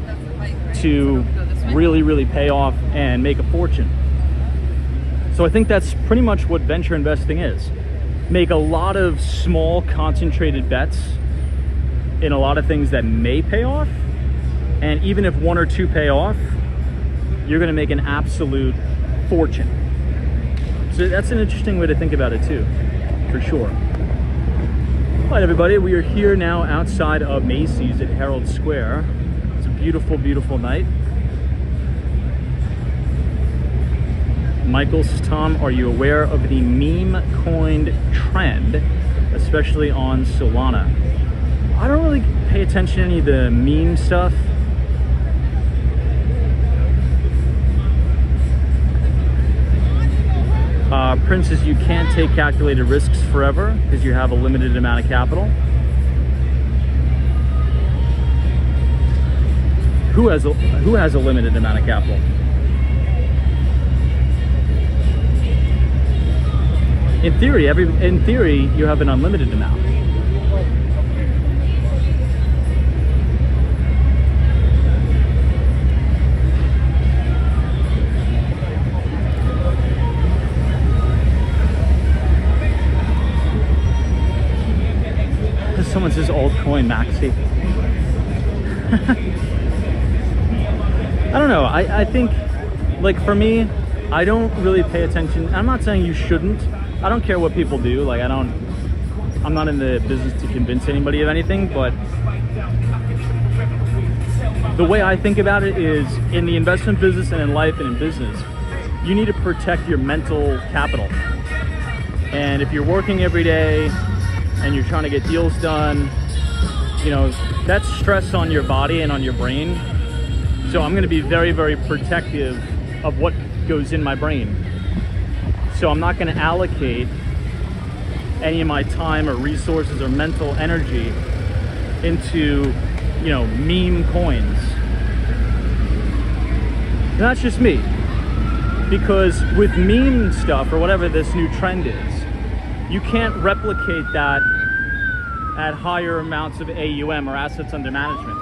to really, really pay off and make a fortune. So I think that's pretty much what venture investing is. Make a lot of small concentrated bets in a lot of things that may pay off. And even if one or two pay off, you're gonna make an absolute fortune. So that's an interesting way to think about it too, for sure. All right, everybody, we are here now outside of Macy's at Herald Square. It's a beautiful, beautiful night. Michael says, Tom, are you aware of the meme coined trend, especially on Solana? I don't really pay attention to any of the meme stuff. Prince says you can't take calculated risks forever because you have a limited amount of capital. Who has a limited amount of capital? In theory, you have an unlimited amount. Someone says altcoin maxi. I don't know. I think, like, for me, I don't really pay attention. I'm not saying you shouldn't. I don't care what people do. Like, I'm not in the business to convince anybody of anything, but The way I think about it is, in the investment business and in life and in business, you need to protect your mental capital. And if you're working every day and you're trying to get deals done, you know, that's stress on your body and on your brain. So I'm going to be very, very protective of what goes in my brain. So I'm not going to allocate any of my time or resources or mental energy into, you know, meme coins. And that's just me. Because with meme stuff, or whatever this new trend is, you can't replicate that at higher amounts of AUM, or assets under management.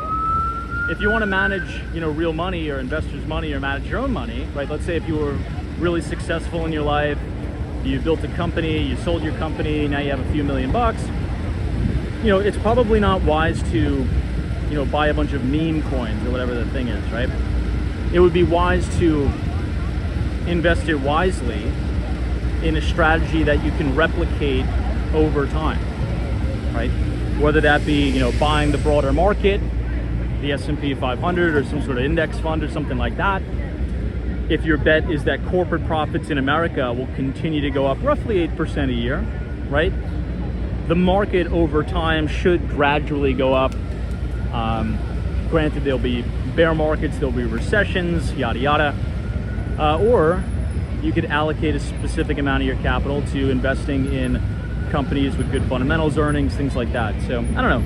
If you want to manage, you know, real money or investors' money, or manage your own money, right? Let's say if you were really successful in your life, you built a company, you sold your company, now you have a few $1,000,000. You know, it's probably not wise to, you know, buy a bunch of meme coins or whatever the thing is, right? It would be wise to invest it wisely in a strategy that you can replicate over time, right? Whether that be, you know, buying the broader market, the S&P 500 or some sort of index fund or something like that. If your bet is that corporate profits in America will continue to go up roughly 8% a year, right? The market over time should gradually go up. Granted, there'll be bear markets, there'll be recessions, yada yada. Or you could allocate a specific amount of your capital to investing in companies with good fundamentals, earnings, things like that. So I don't know.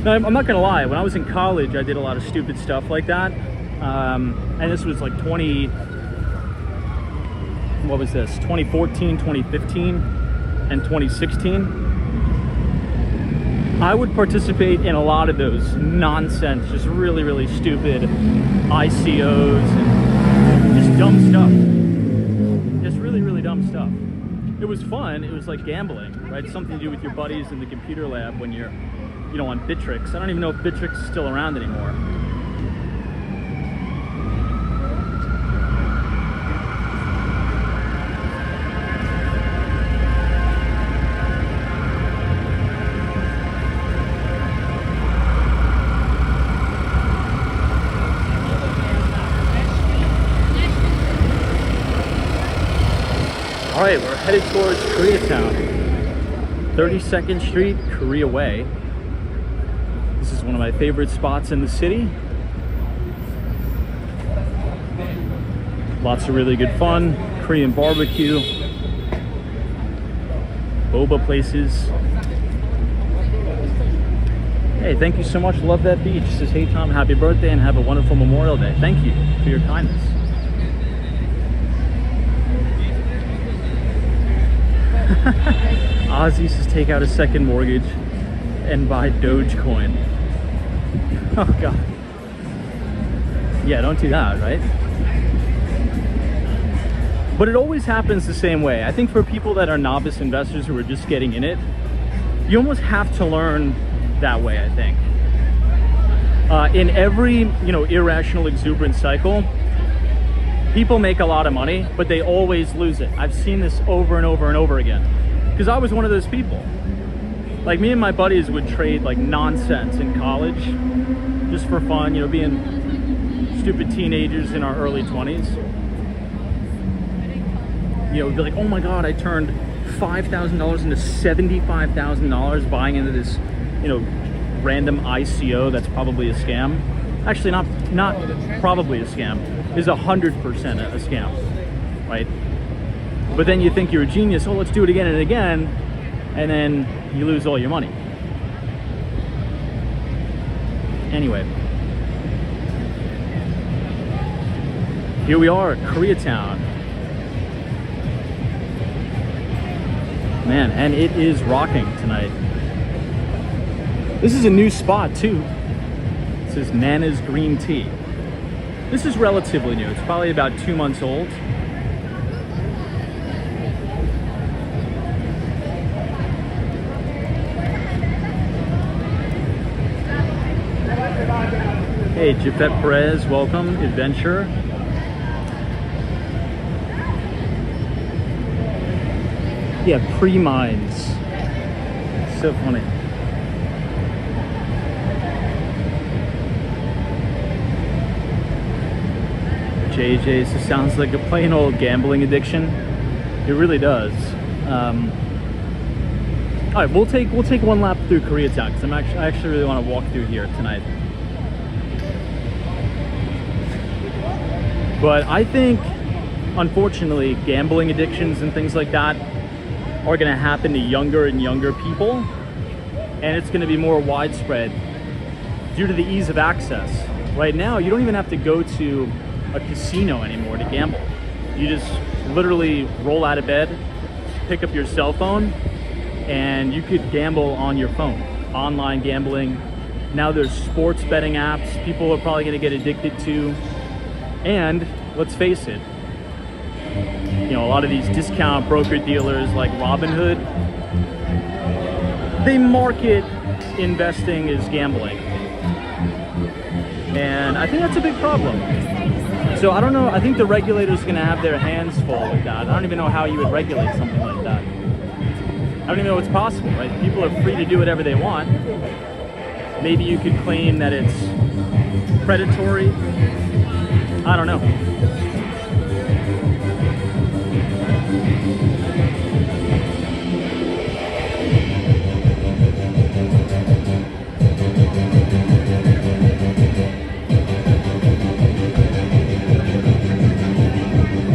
No, I'm not gonna lie, when I was in college, I did a lot of stupid stuff like that. And this was like 2014, 2015, and 2016. I would participate in a lot of those nonsense, just really, really stupid ICOs and just dumb stuff. Just really, really dumb stuff. It was fun. It was like gambling, right? Something to do with your buddies in the computer lab when you're, you know, on Bittrex. I don't even know if Bittrex is still around anymore. All right, we're headed towards Koreatown, 32nd Street, Korea Way. This is one of my favorite spots in the city. Lots of really good fun, Korean barbecue, boba places. Hey, thank you so much. Love that beach. It says, hey Tom, happy birthday and have a wonderful Memorial Day. Thank you for your kindness. Ozzy says take out a second mortgage and buy Dogecoin. Oh God. Yeah, don't do that, right? But it always happens the same way. I think for people that are novice investors who are just getting in it, you almost have to learn that way, I think. In every, you know, irrational, exuberant cycle, people make a lot of money, but they always lose it. I've seen this over and over and over again. Because I was one of those people. Like, me and my buddies would trade like nonsense in college, just for fun, you know, being stupid teenagers in our early 20s. You know, we'd be like, oh my God, I turned $5,000 into $75,000 buying into this, you know, random ICO that's probably a scam. Actually, not probably a scam. Is 100% a scam, right? But then you think you're a genius. Oh, let's do it again and again, and then you lose all your money. Anyway, here we are at Koreatown. Man, and it is rocking tonight. This is a new spot too. It says Nana's Green Tea. This is relatively new. It's probably about 2 months old. Hey, Japhet Perez, welcome. Adventure. Yeah, pre-mines. So funny. JJ's. This sounds like a plain old gambling addiction. It really does. All right, we'll take one lap through Koreatown because I actually really want to walk through here tonight. But I think, unfortunately, gambling addictions and things like that are going to happen to younger and younger people, and it's going to be more widespread due to the ease of access. Right now, you don't even have to go to a casino anymore to gamble. You just literally roll out of bed, pick up your cell phone, and you could gamble on your phone. Online gambling. Now there's sports betting apps people are probably going to get addicted to. And let's face it, you know, a lot of these discount broker dealers like Robinhood, they market investing as gambling. And I think that's a big problem. So I don't know, I think the regulator's gonna have their hands full with that. I don't even know how you would regulate something like that. I don't even know it's possible, right? People are free to do whatever they want. Maybe you could claim that it's predatory. I don't know.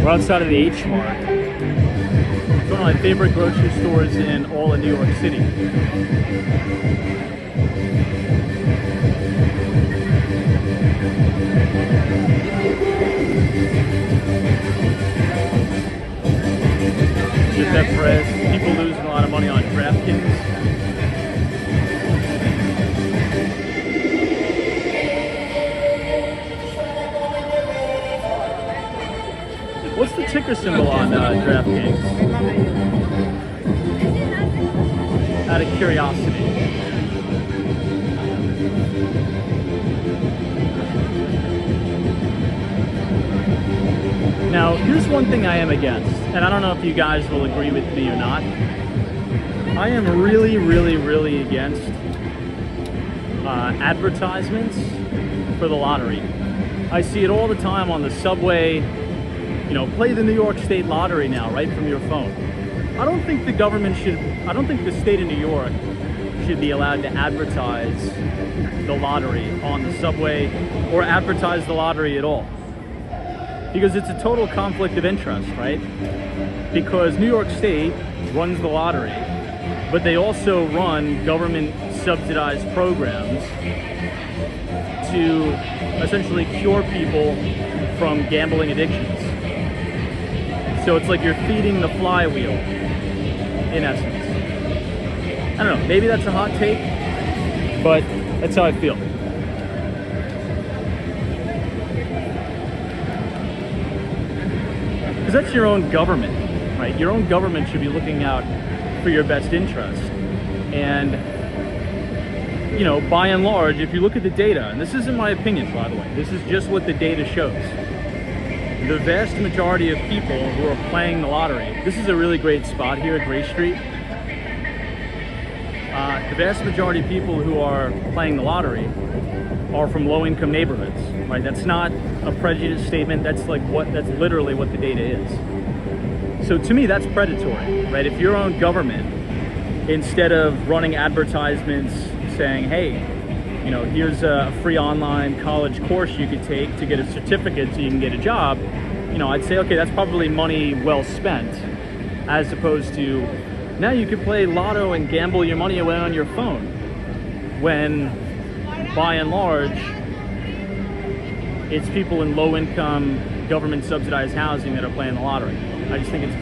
We're outside of the H Mart. It's one of my favorite grocery stores in all of New York City. Just that press, people losing a lot of money on DraftKings. What's the ticker symbol on DraftKings? Out of curiosity. Now, here's one thing I am against, and I don't know if you guys will agree with me or not. I am really, really, really against advertisements for the lottery. I see it all the time on the subway. You know, play the New York State lottery now, right from your phone. I don't think the government should, I don't think the state of New York should be allowed to advertise the lottery on the subway or advertise the lottery at all. Because it's a total conflict of interest, right? Because New York State runs the lottery, but they also run government subsidized programs to essentially cure people from gambling addictions. So it's like you're feeding the flywheel, in essence. I don't know, maybe that's a hot take, but that's how I feel. Because that's your own government, right? Your own government should be looking out for your best interest. And, you know, by and large, if you look at the data, and this isn't my opinion, by the way, this is just what the data shows. The vast majority of people who are playing the lottery, this is a really great spot here at Gray Street. The vast majority of people who are playing the lottery are from low-income neighborhoods, right? That's not a prejudice statement. That's literally what the data is. So to me, that's predatory, right? If your own government, instead of running advertisements saying, hey, you know, here's a free online college course you could take to get a certificate so you can get a job, you know, I'd say, okay, that's probably money well spent, as opposed to now you could play lotto and gamble your money away on your phone, when by and large it's people in low income government subsidized housing that are playing the lottery. I just think it's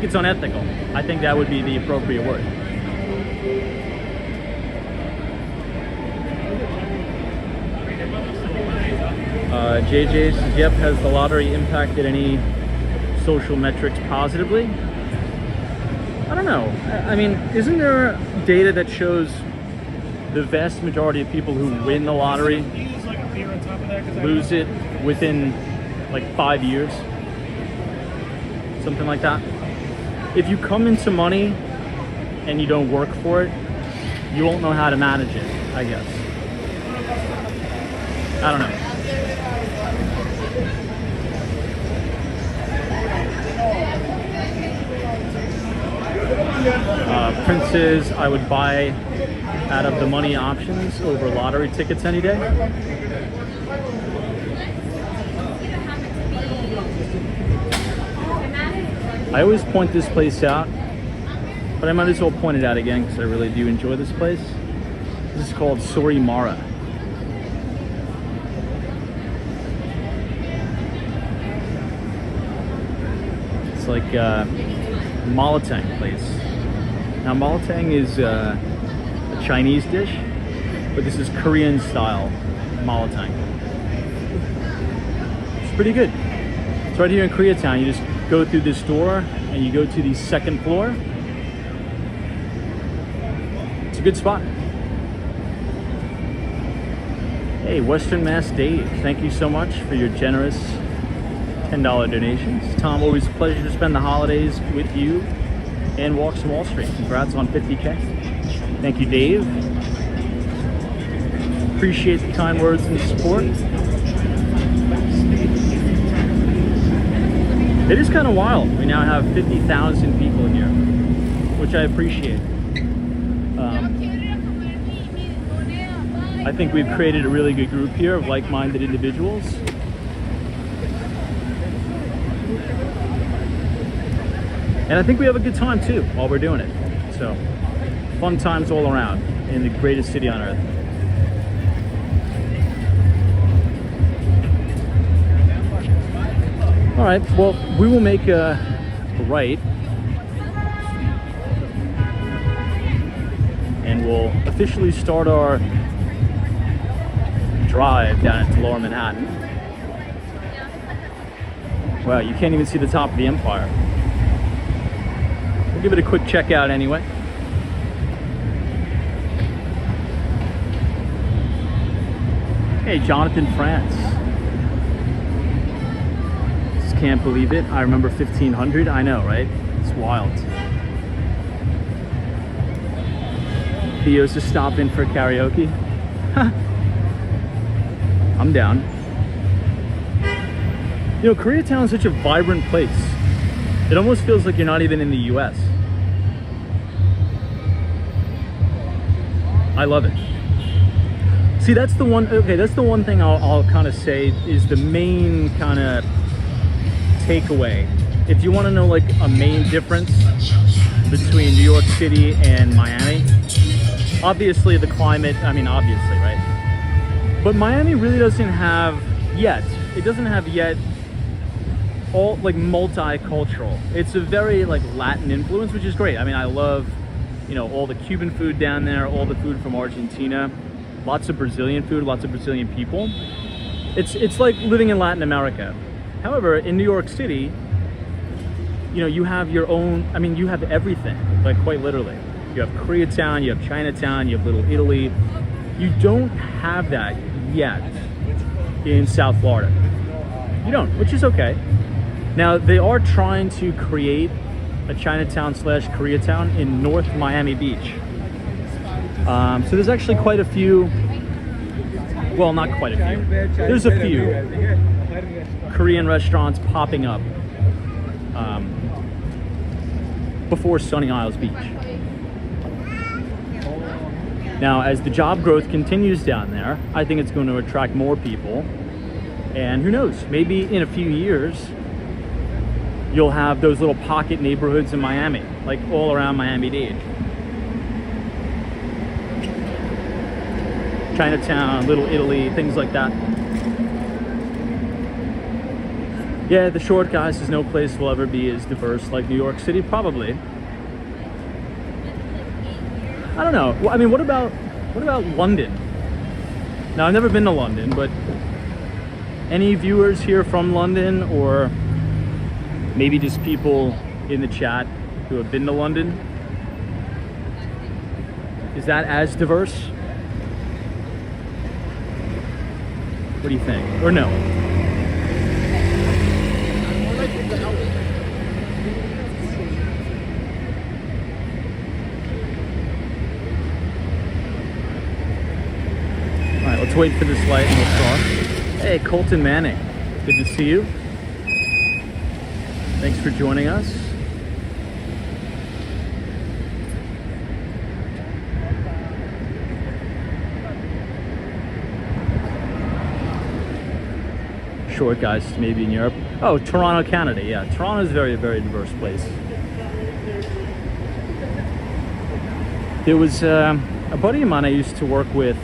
it's unethical. I think that would be the appropriate word. JJ says, yep, has the lottery impacted any social metrics positively? I don't know. I mean, isn't there data that shows the vast majority of people who win the lottery lose it within like 5 years? Something like that. If you come into money and you don't work for it, you won't know how to manage it, I guess. I don't know. Princes I would buy out of the money options over lottery tickets any day. I always point this place out, but I might as well point it out again because I really do enjoy this place. This is called Sorimara. It's like a Malatang place. Now Malatang is a Chinese dish, but this is Korean style Malatang. It's pretty good. It's right here in Koreatown. You just go through this door and you go to the second floor. It's a good spot. Hey, Western Mass Dave, thank you so much for your generous $10 donations. Tom, always a pleasure to spend the holidays with you and Walks on Wall Street. Congrats on 50K. Thank you, Dave. Appreciate the kind words and support. It is kind of wild. We now have 50,000 people here, which I appreciate. I think we've created a really good group here of like-minded individuals. And I think we have a good time too while we're doing it. So, fun times all around in the greatest city on earth. All right, well, we will make a right and we'll officially start our drive down into Lower Manhattan. Wow, you can't even see the top of the Empire. We'll give it a quick check out anyway. Hey, Jonathan France. Just can't believe it. I remember 1500. I know, right? It's wild. Theo's just stopping for karaoke. I'm down. You know, Koreatown is such a vibrant place. It almost feels like you're not even in the US. I love it. See, that's the one, okay, that's the one thing I'll kind of say is the main kind of takeaway. If you want to know like a main difference between New York City and Miami, obviously the climate, I mean, obviously, right? But Miami really doesn't have yet, it doesn't have yet all like multicultural. It's a very like Latin influence, which is great. I mean, I love, you know, all the Cuban food down there, all the food from Argentina, lots of Brazilian food, lots of Brazilian people. It's like living in Latin America. However, in New York City, you know, you have your own, I mean, you have everything, like quite literally. You have Koreatown, you have Chinatown, you have Little Italy. You don't have that yet in South Florida. You don't, which is okay. Now, they are trying to create a Chinatown / Koreatown in North Miami Beach. So there's actually quite a few, well, not quite a few. There's a few Korean restaurants popping up before Sunny Isles Beach. Now, as the job growth continues down there, I think it's going to attract more people. And who knows, maybe in a few years, you'll have those little pocket neighborhoods in Miami, like all around Miami-Dade. Chinatown, Little Italy, things like that. Yeah, the short guy says no place will ever be as diverse like New York City, probably. I don't know. Well, I mean, what about London? Now, I've never been to London, but any viewers here from London, or maybe just people in the chat who have been to London? Is that as diverse? What do you think? Or no? Alright, let's wait for this light and we'll cross. Hey, Colton Manning. Good to see you. Thanks for joining us. short, guys, maybe in Europe. Oh, Toronto, Canada. Yeah, Toronto is a very, very diverse place. There was a buddy of mine I used to work with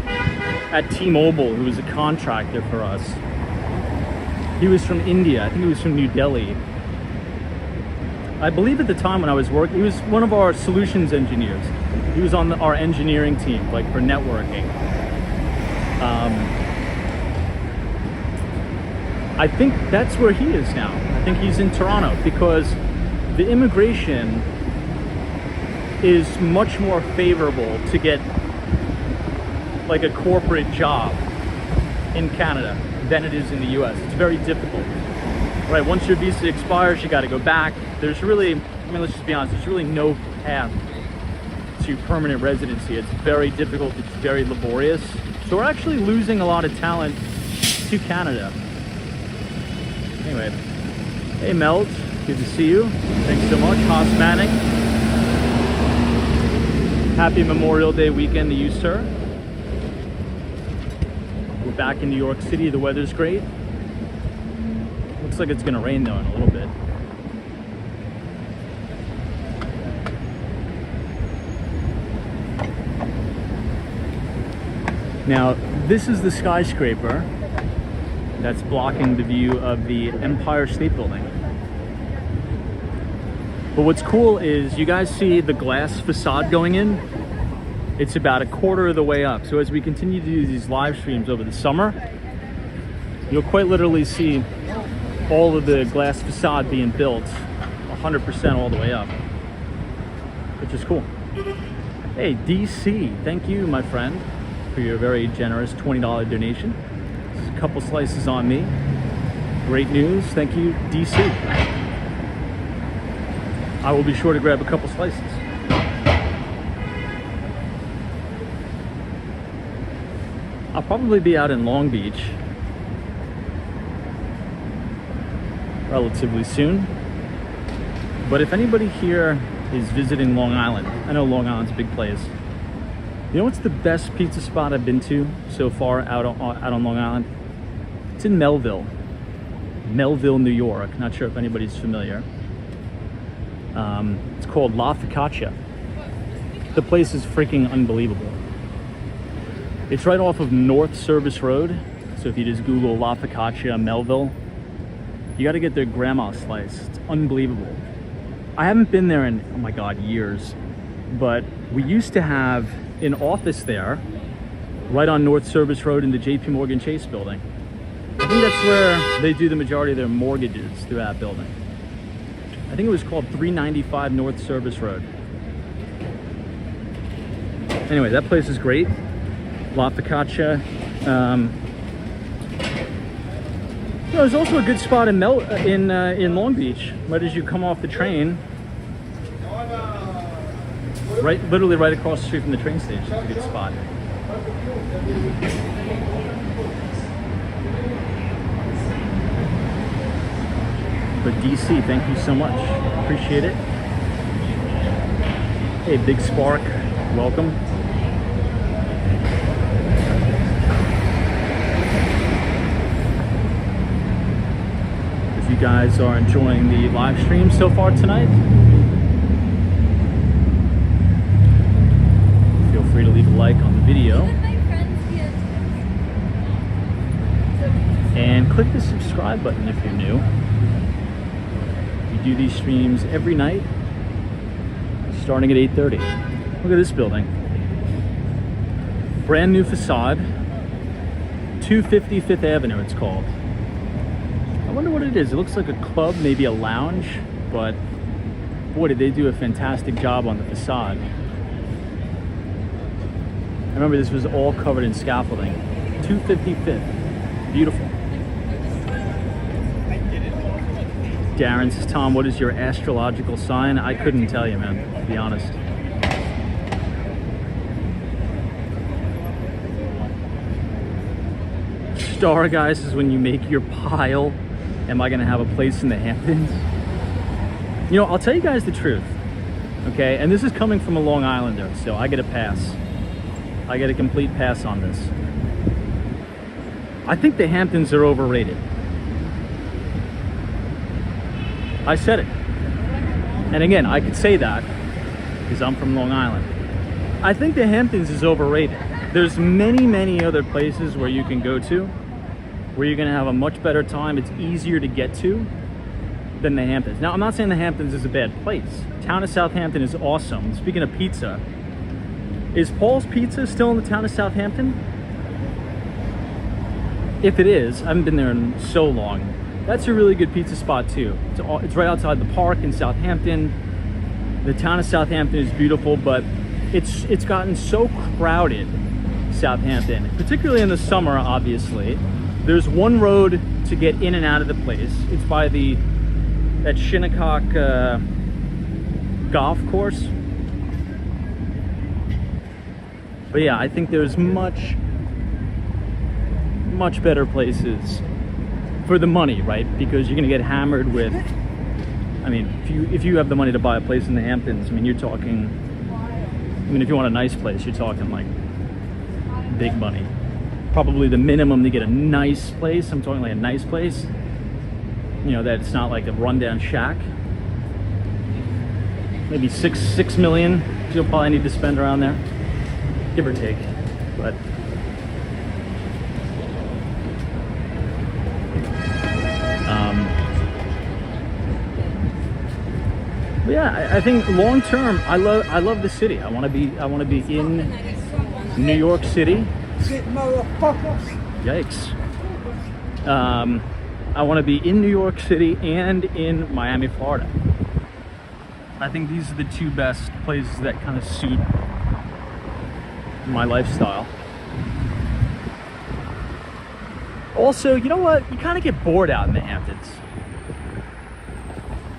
at T-Mobile who was a contractor for us. He was from India. I think he was from New Delhi. I believe at the time when I was working, he was one of our solutions engineers. He was on our engineering team, like for networking. I think that's where he is now. I think he's in Toronto because the immigration is much more favorable to get like a corporate job in Canada than it is in the US. It's very difficult. Right, once your visa expires, you got to go back. There's really, I mean, let's just be honest, there's really no path to permanent residency. It's very difficult, it's very laborious. So we're actually losing a lot of talent to Canada. Anyway, hey Meld, good to see you. Thanks so much. Haas Manning. Happy Memorial Day weekend to you, sir. We're back in New York City. The weather's great. Looks like it's gonna rain though in a little bit. Now, this is the skyscraper that's blocking the view of the Empire State Building. But what's cool is you guys see the glass facade going in. It's about a quarter of the way up. So as we continue to do these live streams over the summer, you'll quite literally see all of the glass facade being built 100% all the way up, which is cool. Hey, DC, thank you, my friend, for your very generous $20 donation. Just a couple slices on me. Great news. Thank you, DC. I will be sure to grab a couple slices. I'll probably be out in Long Beach relatively soon. But if anybody here is visiting Long Island, I know Long Island's a big place. You know what's the best pizza spot I've been to so far out on Long Island? It's in Melville, New York. Not sure if anybody's familiar. It's called La Focaccia. The place is freaking unbelievable. It's right off of North Service Road. So if you just Google La Focaccia Melville, you got to get their grandma slice. It's unbelievable. I haven't been there in, oh my God, years. But we used to have an office there, right on North Service Road in the JP Morgan Chase building. I think that's where they do the majority of their mortgages, through that building. I think it was called 395 North Service Road. Anyway, that place is great. La Focaccia. There's also a good spot in Long Beach, right as you come off the train. Right, literally right across the street from the train station. It's a good spot. But DC, thank you so much. Appreciate it. Hey, Big Spark, welcome. If you guys are enjoying the live stream so far tonight, feel free to leave a like on the video. And click the subscribe button if you're new. We do these streams every night, starting at 8:30. Look at this building. Brand new facade. 250 Fifth Avenue, it's called. I wonder what it is. It looks like a club, maybe a lounge, but boy, did they do a fantastic job on the facade. I remember this was all covered in scaffolding. 255th. Beautiful. Darren says, Tom, what is your astrological sign? I couldn't tell you, man, to be honest. Star Guy says, when you make your pile, am I going to have a place in the Hamptons? You know, I'll tell you guys the truth, okay? And this is coming from a Long Islander, so I get a pass. I get a complete pass on this. I think the Hamptons are overrated. I said it. And again, I could say that because I'm from Long Island. I think the Hamptons is overrated. There's many other places where you can go to where you're gonna have a much better time. It's easier to get to than the Hamptons. Now, I'm not saying the Hamptons is a bad place. Town of Southampton is awesome. Speaking of pizza, is Paul's Pizza still in the town of Southampton? If it is, I haven't been there in so long. That's a really good pizza spot too. It's right outside the park in Southampton. The town of Southampton is beautiful, but it's gotten so crowded, Southampton, particularly in the summer, obviously. There's one road to get in and out of the place. It's by that Shinnecock golf course. But yeah, I think there's much better places for the money, right? Because you're gonna get hammered with, I mean, if you have the money to buy a place in the Hamptons, I mean, you're talking, I mean, if you want a nice place, you're talking like big money. Probably the minimum to get a nice place, I'm talking like a nice place, you know, that it's not like a rundown shack. Maybe six million you'll probably need to spend around there, give or take. But yeah, I think long term, I love the city. I want to be in New York City. Yikes. I want to be in New York City and in Miami, Florida. I think these are the two best places that kind of suit my lifestyle. Also, you know what? You kind of get bored out in the Hamptons.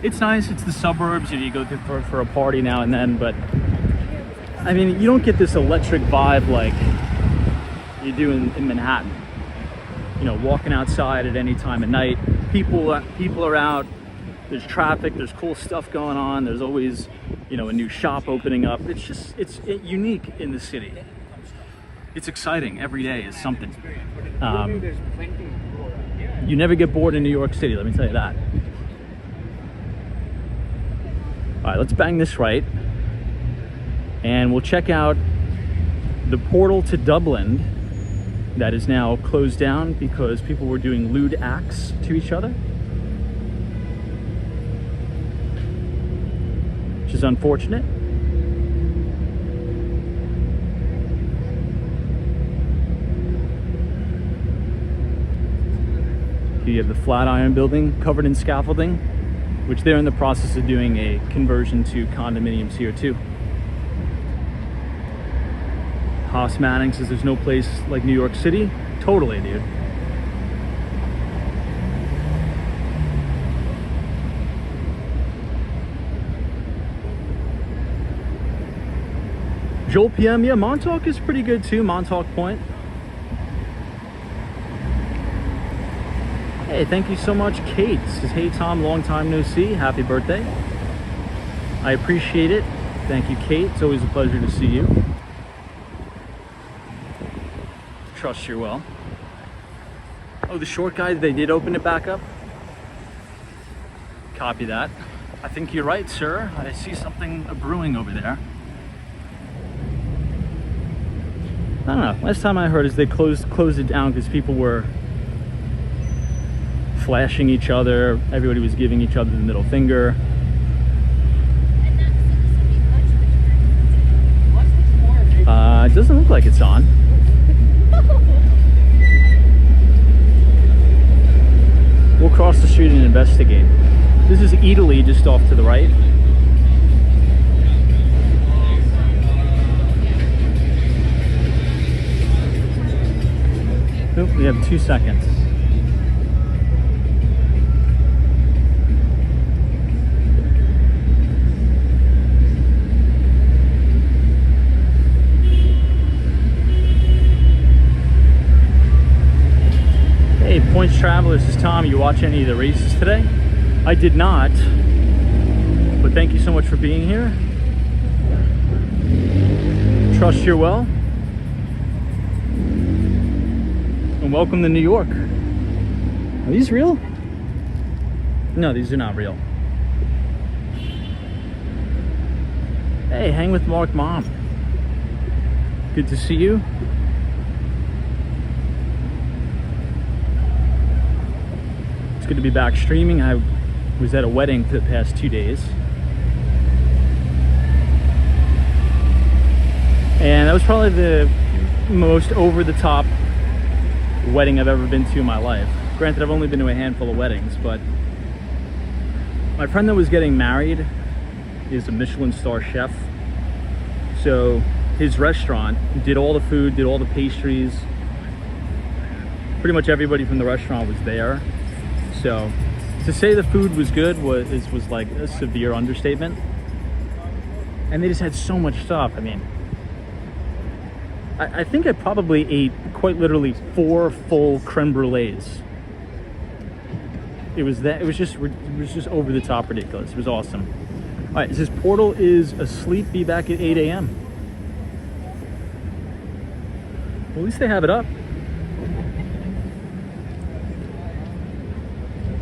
It's nice, it's the suburbs, you know, you go through for a party now and then, but I mean, you don't get this electric vibe like you do in Manhattan. You know, walking outside at any time of night, people are out, there's traffic, there's cool stuff going on, there's always, you know, a new shop opening up. It's just, it's unique in the city. It's exciting, every day is something. You never get bored in New York City, let me tell you that. All right, let's bang this right. And we'll check out the portal to Dublin that is now closed down because people were doing lewd acts to each other, which is unfortunate. Here you have the Flatiron building covered in scaffolding, which they're in the process of doing a conversion to condominiums here too. Haas Manning says there's no place like New York City. Totally, dude. Joel PM, yeah, Montauk is pretty good too, Montauk Point. Hey, thank you so much, Kate. Says, hey Tom, long time no see. Happy birthday. I appreciate it. Thank you, Kate. It's always a pleasure to see you. Trust you're well. Oh, the short guy, they did open it back up. Copy that. I think you're right, sir. I see something brewing over there. I don't know. Last time I heard is they closed it down because people were flashing each other. Everybody was giving each other the middle finger. It doesn't look like it's on. We'll cross the street and investigate. This is Italy just off to the right. Oop, we have 2 seconds. Hey, Points Traveler, this is Tom. You watch any of the races today? I did not, but thank you so much for being here. Trust you're well. and welcome to New York. Are these real? No, these are not real. Hey, hang with Mark Mom. Good to see you. It's good to be back streaming. I was at a wedding for the past 2 days. And that was probably the most over-the-top wedding I've ever been to in my life. Granted, I've only been to a handful of weddings, but my friend that was getting married is a Michelin star chef. So his restaurant did all the food, did all the pastries. Pretty much everybody from the restaurant was there. So to say the food was good was like a severe understatement. And they just had so much stuff. I mean, I think I probably ate quite literally 4 full creme brulees. It was just over the top ridiculous. It was awesome. All right, it says Portal is asleep. Be back at 8 a.m. Well, at least they have it up.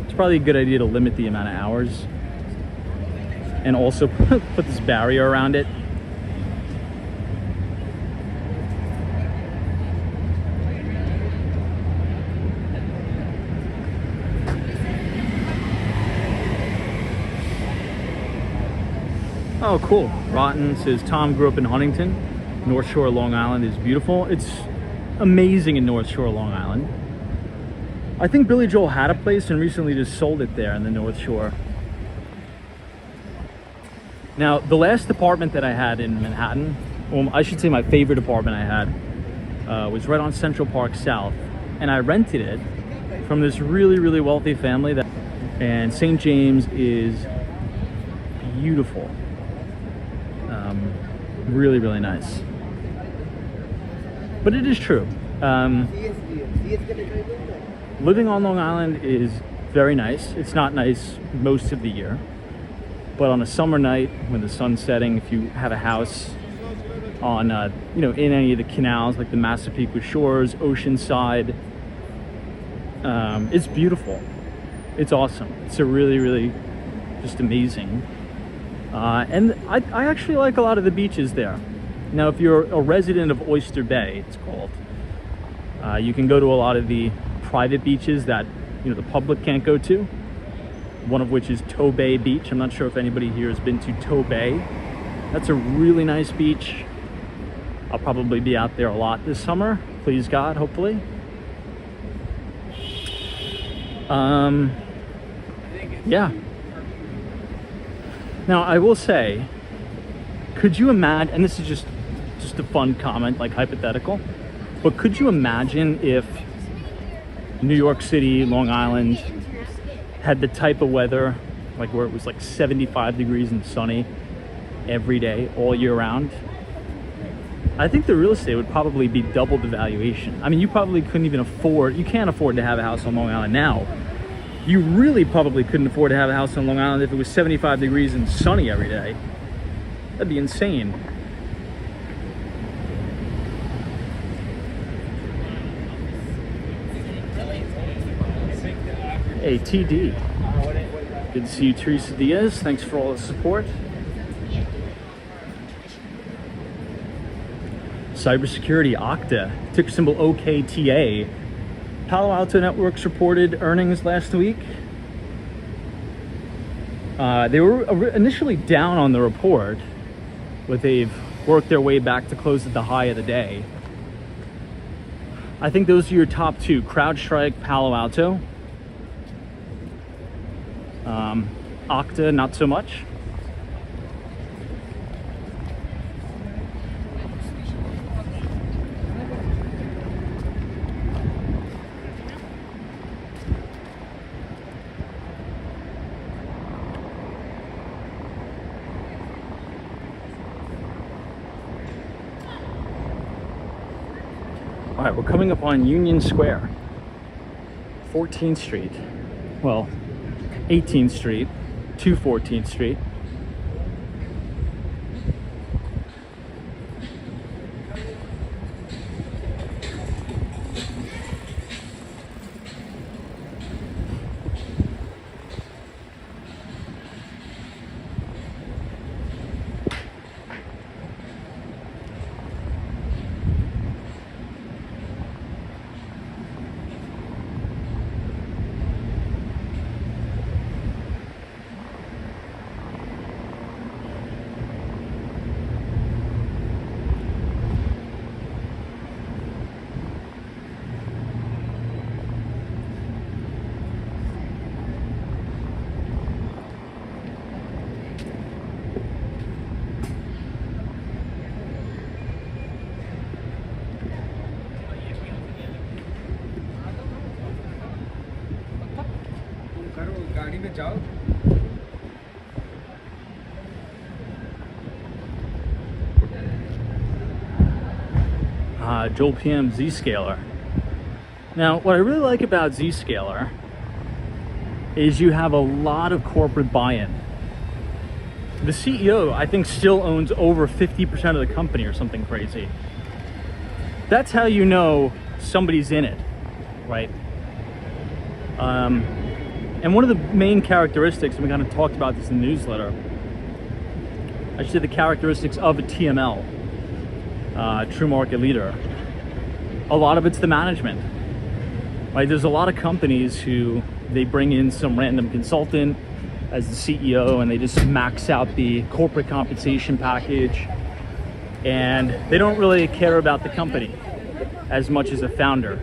It's probably a good idea to limit the amount of hours and also put this barrier around it. Oh, cool. Rotten says Tom grew up in Huntington. North Shore, Long Island is beautiful. It's amazing in North Shore, Long Island. I think Billy Joel had a place and recently just sold it there in the North Shore. Now, the last apartment that I had in Manhattan, well, I should say my favorite apartment I had, was right on Central Park South. And I rented it from this really, really wealthy family. And St. James is beautiful. Really, really nice. But it is true. Living on Long Island is very nice. It's not nice most of the year. But on a summer night when the sun's setting, if you have a house on, in any of the canals, like the Massapequa Shores, Oceanside, it's beautiful. It's awesome. It's a really, really just amazing. And I actually like a lot of the beaches there. Now, if you're a resident of Oyster Bay, it's called, you can go to a lot of the private beaches that, the public can't go to. One of which is Toe Bay Beach. I'm not sure if anybody here has been to Toe Bay. That's a really nice beach. I'll probably be out there a lot this summer. Please God, hopefully. Yeah. Now, I will say, could you imagine, and this is just a fun comment, like hypothetical, but could you imagine if New York City, Long Island, had the type of weather, like where it was like 75 degrees and sunny every day, all year round? I think the real estate would probably be double the valuation. I mean, you probably couldn't even you can't afford to have a house on Long Island now. You really probably couldn't afford to have a house on Long Island if it was 75 degrees and sunny every day. That'd be insane. Hey, TD. Good to see you, Teresa Diaz. Thanks for all the support. Cybersecurity, Okta, ticker symbol OKTA. Palo Alto Networks reported earnings last week. They were initially down on the report, but they've worked their way back to close at the high of the day. I think those are your top two: CrowdStrike, Palo Alto. Okta, not so much. All right, we're coming up on Union Square, 14th Street. Well, 18th Street to 14th Street. Joel PM Zscaler. Now, what I really like about Zscaler is you have a lot of corporate buy-in. The CEO, I think, still owns over 50% of the company or something crazy. That's how you know somebody's in it, right? And one of the main characteristics, and we kind of talked about this in the newsletter, I should say the characteristics of a TML, true market leader, a lot of it's the management, right? There's a lot of companies who they bring in some random consultant as the CEO and they just max out the corporate compensation package, and they don't really care about the company as much as a founder.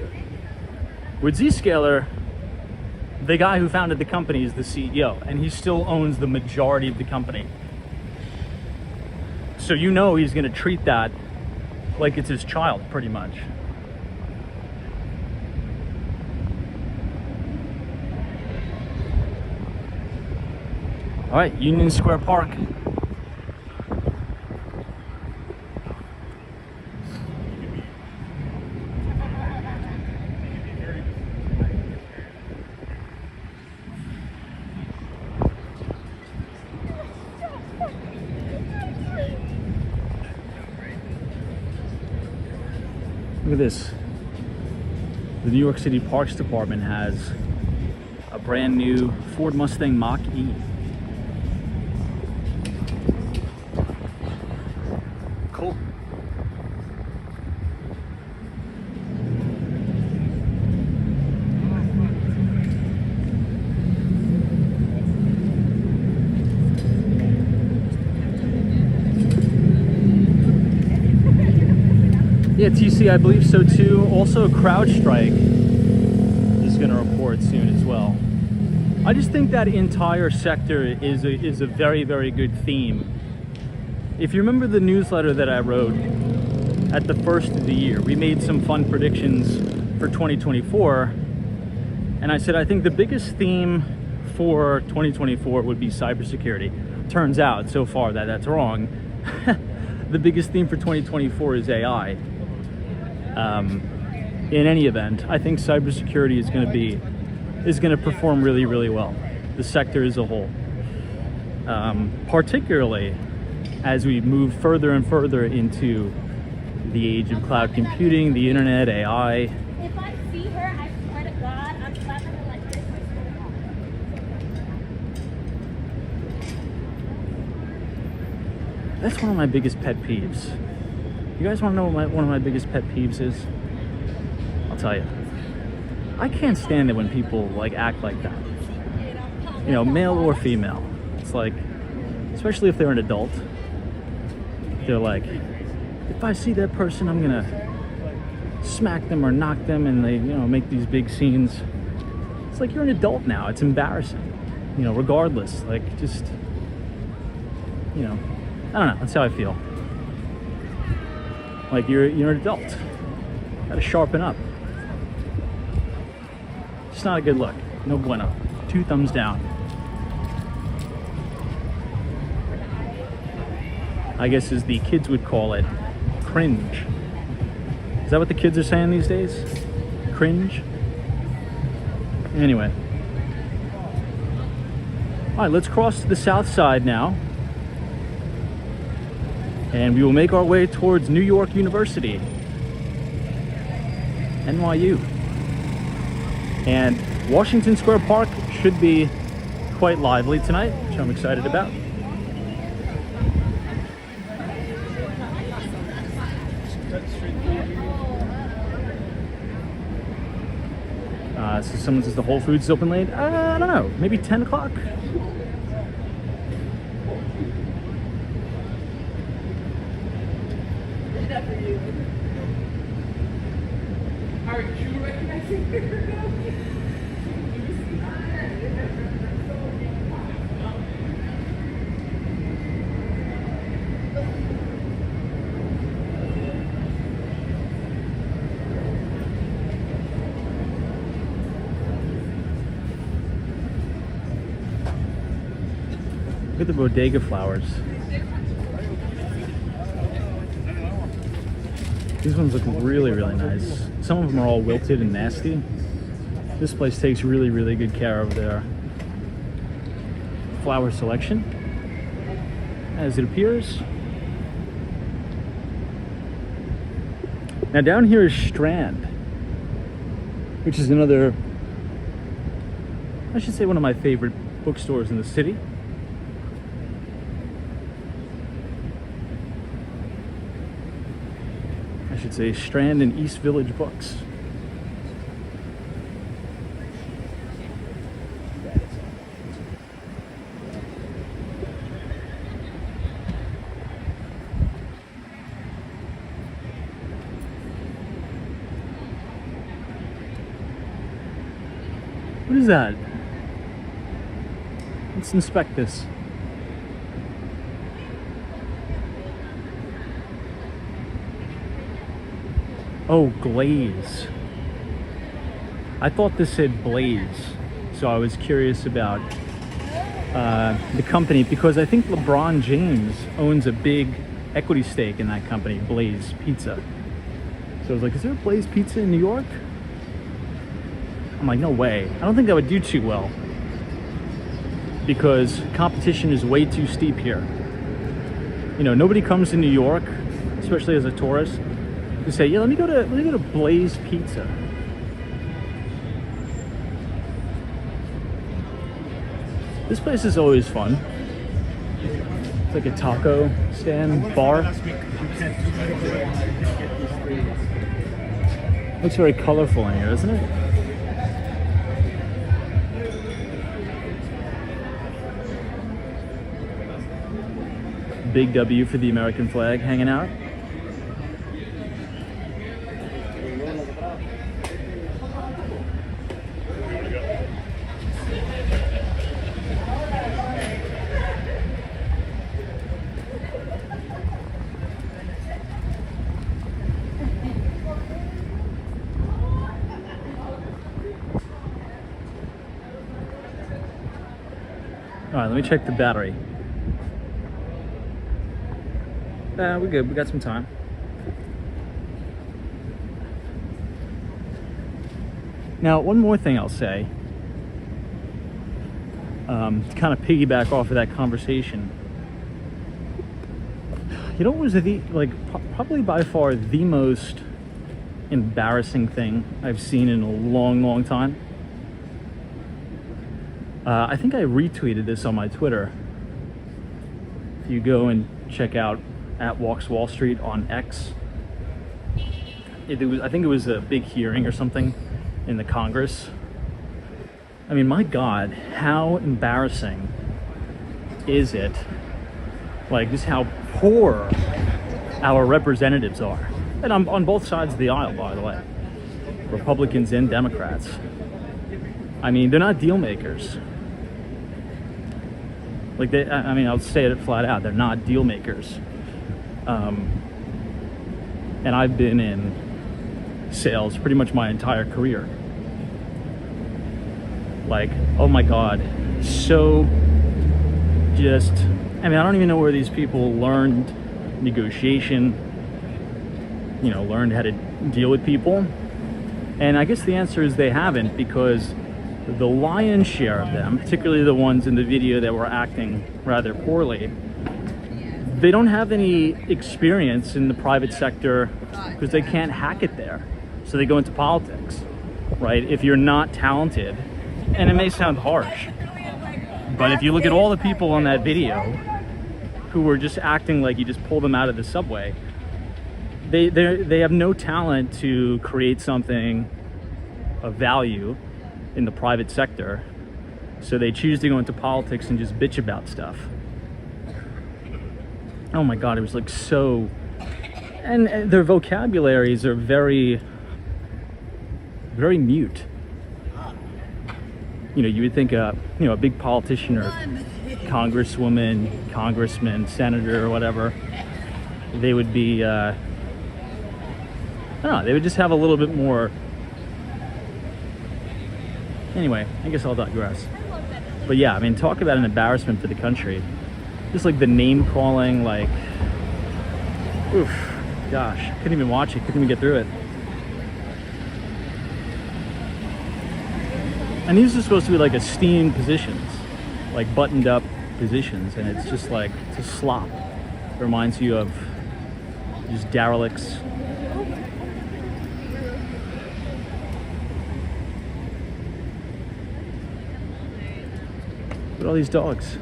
With Zscaler, the guy who founded the company is the CEO, and he still owns the majority of the company. So you know he's going to treat that like it's his child, pretty much. All right, Union Square Park. Look at this. The New York City Parks Department has a brand new Ford Mustang Mach-E. Cool. Yeah, TC, I believe so too. Also, CrowdStrike is going to report soon as well. I just think that entire sector is a very, very good theme. If you remember the newsletter that I wrote at the first of the year, we made some fun predictions for 2024. And I said, I think the biggest theme for 2024 would be cybersecurity. Turns out so far that that's wrong. The biggest theme for 2024 is AI. In any event, I think cybersecurity is going to perform really, really well. The sector as a whole, particularly as we move further and further into the age of cloud computing, the internet, AI. If I see her, I swear to God, I'm slapping her like this. That's one of my biggest pet peeves. You guys want to know what one of my biggest pet peeves is? I'll tell you. I can't stand it when people like act like that. You know, male or female. It's like, especially if they're an adult, they're like, if I see that person, I'm gonna smack them or knock them, and they, you know, make these big scenes. It's like, you're an adult now. It's embarrassing. You know, regardless, like, just, you know, I don't know. That's how I feel. Like, you're an adult. Gotta sharpen up. It's not a good look. No bueno. 2 thumbs down. I guess, as the kids would call it, cringe. Is that what the kids are saying these days? Cringe? Anyway. All right, let's cross to the south side now. And we will make our way towards New York University. NYU. And Washington Square Park should be quite lively tonight, which I'm excited about. So someone says the Whole Foods is open late. I don't know, maybe 10 o'clock? Are you recognizing her? Look at the bodega flowers. These ones look really, really nice. Some of them are all wilted and nasty. This place takes really, really good care of their flower selection, as it appears. Now down here is Strand, which is another, I should say, one of my favorite bookstores in the city. I should say Strand and East Village Books. What is that? Let's inspect this. Oh, glaze. I thought this said Blaze, so I was curious about the company, because I think LeBron James owns a big equity stake in that company, Blaze Pizza. So I was like, is there a Blaze Pizza in New York? I'm like, no way. I don't think that would do too well, because competition is way too steep here. You know, nobody comes to New York, especially as a tourist, to say, yeah, let me go to Blaze Pizza. This place is always fun. It's like a taco stand bar. Looks very colorful in here, doesn't it? Big W for the American flag hanging out. All right, let me check the battery. We're good, we got some time. Now, one more thing I'll say, to kind of piggyback off of that conversation. You know what was probably by far the most embarrassing thing I've seen in a long, long time? I think I retweeted this on my Twitter. If you go and check out @WalksWallStreet on X, I think it was a big hearing or something in the Congress. I mean, my God, how embarrassing is it? Like, just how poor our representatives are. And on both sides of the aisle, by the way. Republicans and Democrats. I mean, they're not deal makers. Like, I mean, I'll say it flat out, they're not deal makers. And I've been in sales pretty much my entire career. Like, oh my God, so just, I mean, I don't even know where these people learned negotiation, you know, learned how to deal with people. And I guess the answer is they haven't, because the lion's share of them, particularly the ones in the video that were acting rather poorly, they don't have any experience in the private sector because they can't hack it there. So they go into politics, right? If you're not talented, and it may sound harsh, but if you look at all the people on that video who were just acting like you just pulled them out of the subway, they have no talent to create something of value in the private sector. So they choose to go into politics and just bitch about stuff. Oh my God, it was like so, and their vocabularies are very, very mute. You know, you would think a big politician or congresswoman, congressman, senator, or whatever, they would be, I don't know, they would just have a little bit more. Anyway, I guess I'll digress. But yeah, I mean, talk about an embarrassment for the country. Just like the name calling, like, oof. Gosh, couldn't even watch it, couldn't even get through it. And these are supposed to be like esteemed positions, like buttoned up positions, and it's just like, it's a slop. It reminds you of just derelicts. Look at all these dogs.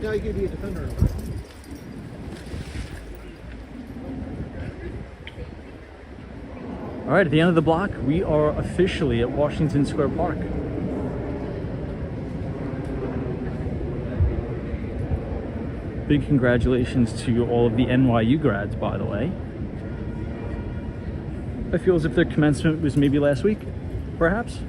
Yeah, you could be a defender. All right, at the end of the block, we are officially at Washington Square Park. Big congratulations to all of the NYU grads, by the way. I feel as if their commencement was maybe last week, perhaps.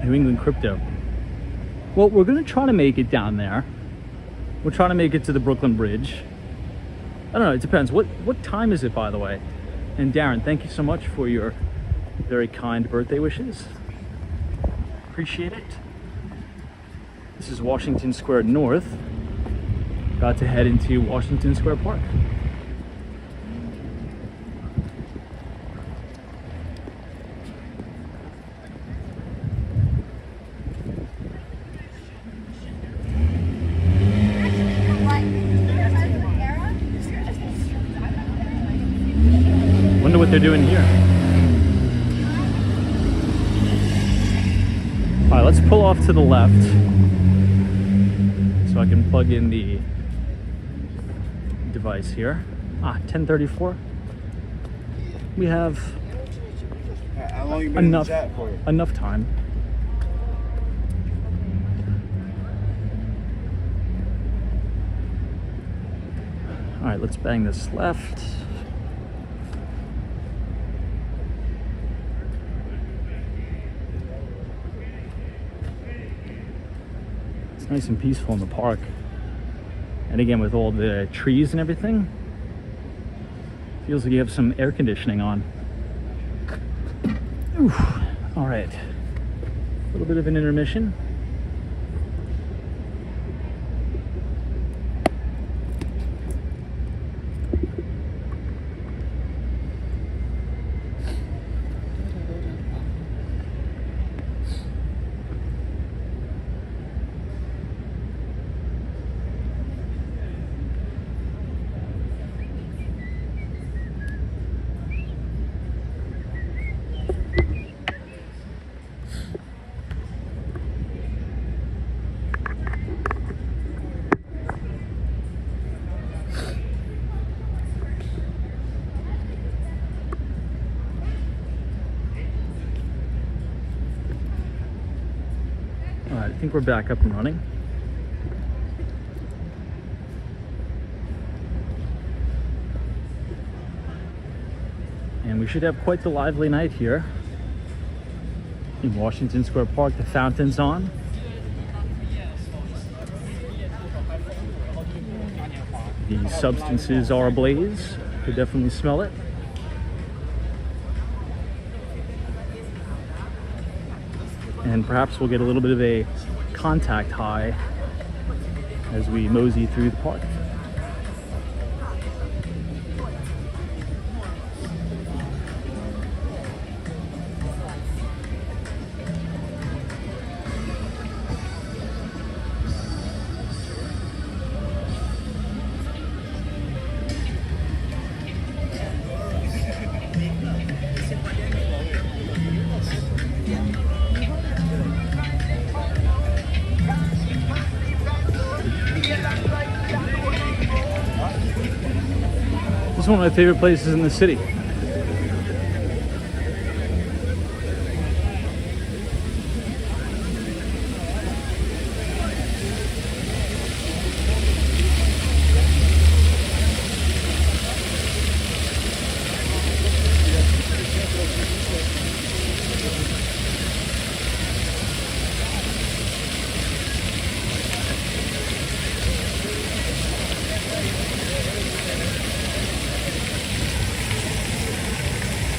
New England crypto. Well, we're gonna try to make it down there. We're trying to make it to the Brooklyn Bridge. I don't know, it depends. What time is it, by the way? And Darren, thank you so much for your very kind birthday wishes. Appreciate it. This is Washington Square North. Got to head into Washington Square Park. Wonder what they're doing here. All right, let's pull off to the left so I can plug in the device here. 10:34. We have How long you been enough in the chat for? enough time. All right, let's bang this left. It's nice and peaceful in the park. And again, with all the trees and everything, feels like you have some air conditioning on. Oof. All right, a little bit of an intermission. All right, I think we're back up and running. And we should have quite the lively night here in Washington Square Park. The fountain's on. The substances are ablaze. Could definitely smell it. And perhaps we'll get a little bit of a contact high as we mosey through the park. This is one of my favorite places in the city.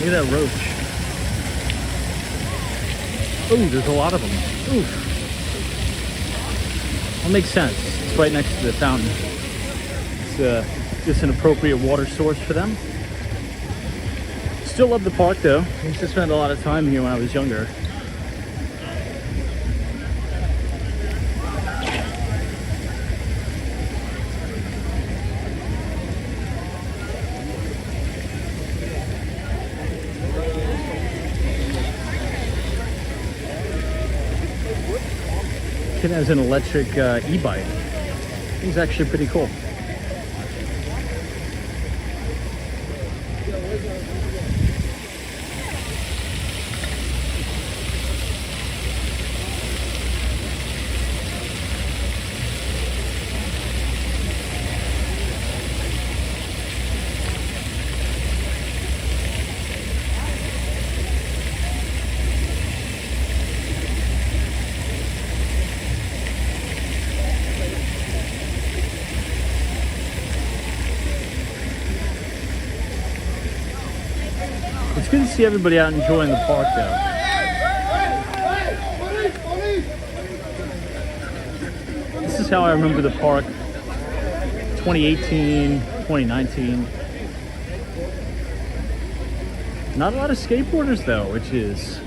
Look at that roach. Oh, there's a lot of them. Oof. Well, makes sense. It's right next to the fountain. It's just an appropriate water source for them. Still love the park though. I used to spend a lot of time here when I was younger. Kid has an electric e-bike. He's actually pretty cool. It's good to see everybody out enjoying the park though. This is how I remember the park 2018, 2019. Not a lot of skateboarders though, which is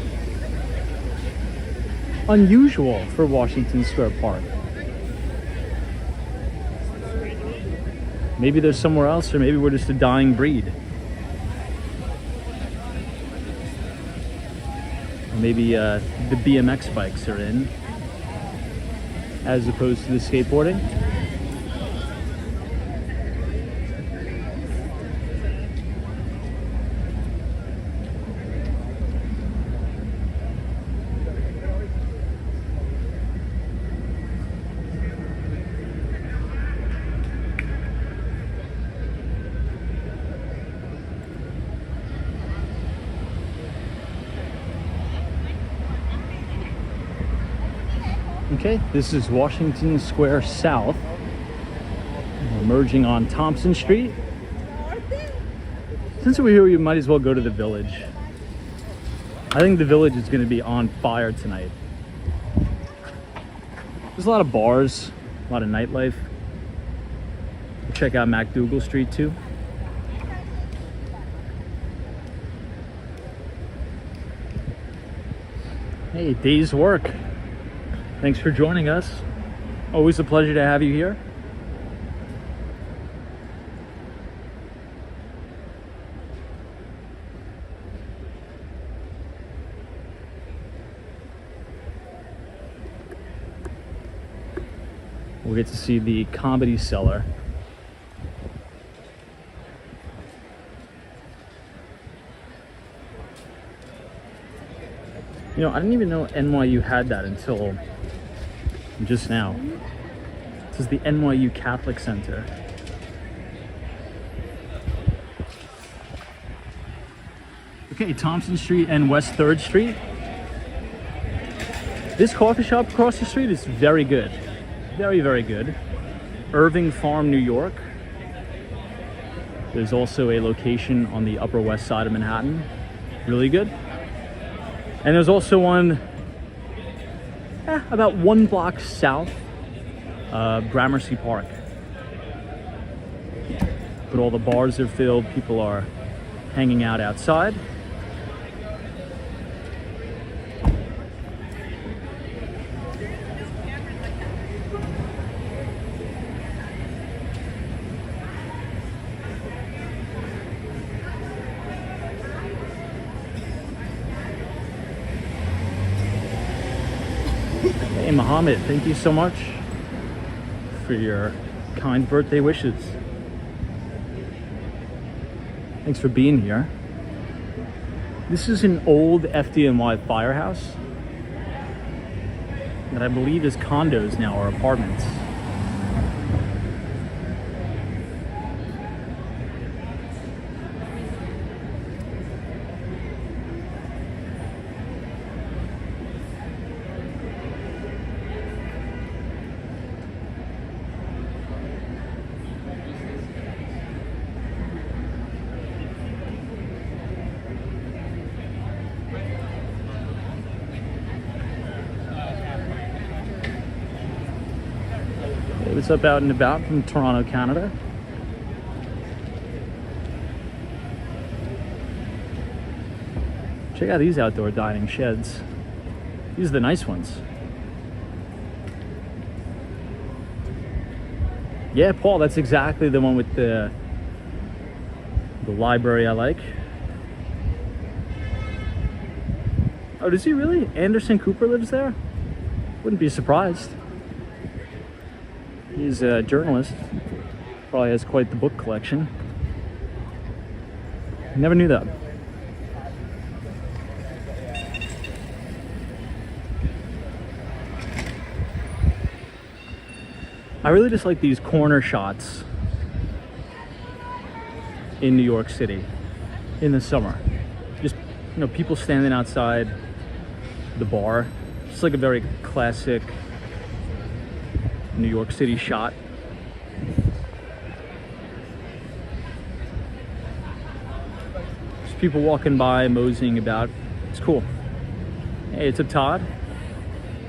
unusual for Washington Square Park. Maybe they're somewhere else, or maybe we're just a dying breed. Maybe the BMX bikes are in as opposed to the skateboarding. Okay, this is Washington Square South. We're merging on Thompson Street. Since we're here, we might as well go to the Village. I think the Village is going to be on fire tonight. There's a lot of bars, a lot of nightlife. Check out MacDougal Street too. Hey, day's work. Thanks for joining us. Always a pleasure to have you here. We'll get to see the Comedy Cellar. You know, I didn't even know NYU had that until just now. This is the NYU Catholic Center. Okay, Thompson Street and West 3rd Street. This coffee shop across the street is very good. Very, very good. Irving Farm, New York. There's also a location on the Upper West Side of Manhattan. Really good. And there's also one about 1 block south, Gramercy Park. But all the bars are filled, people are hanging out outside. Hey Mohammed, thank you so much for your kind birthday wishes. Thanks for being here. This is an old FDNY firehouse that I believe is condos now or apartments. What's up, out and about from Toronto, Canada? Check out these outdoor dining sheds. These are the nice ones. Yeah, Paul, that's exactly the one with the library I like. Oh, does he really? Anderson Cooper lives there? Wouldn't be surprised. He's a journalist. Probably has quite the book collection. Never knew that. I really just like these corner shots in New York City in the summer. Just, you know, people standing outside the bar. Just like a very classic New York City shot. Just people walking by, moseying about. It's cool. Hey, it's up, Todd.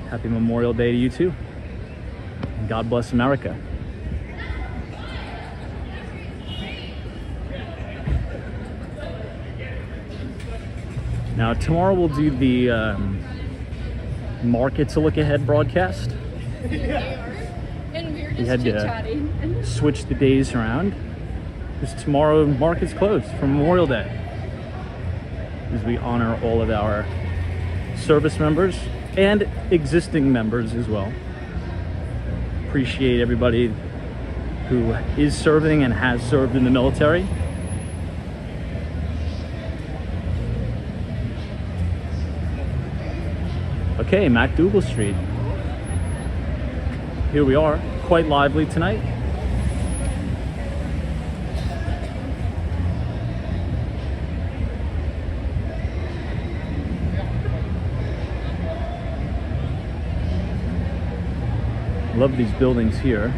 Happy Memorial Day to you too. And God bless America. Now tomorrow we'll do the Markets a Look Ahead broadcast. And we were We just had chit-chatting. to switch the days around because tomorrow market's closed for Memorial Day, as we honor all of our service members and existing members as well. Appreciate everybody who is serving and has served in the military. Okay, MacDougall Street. Here we are, quite lively tonight. Love these buildings here.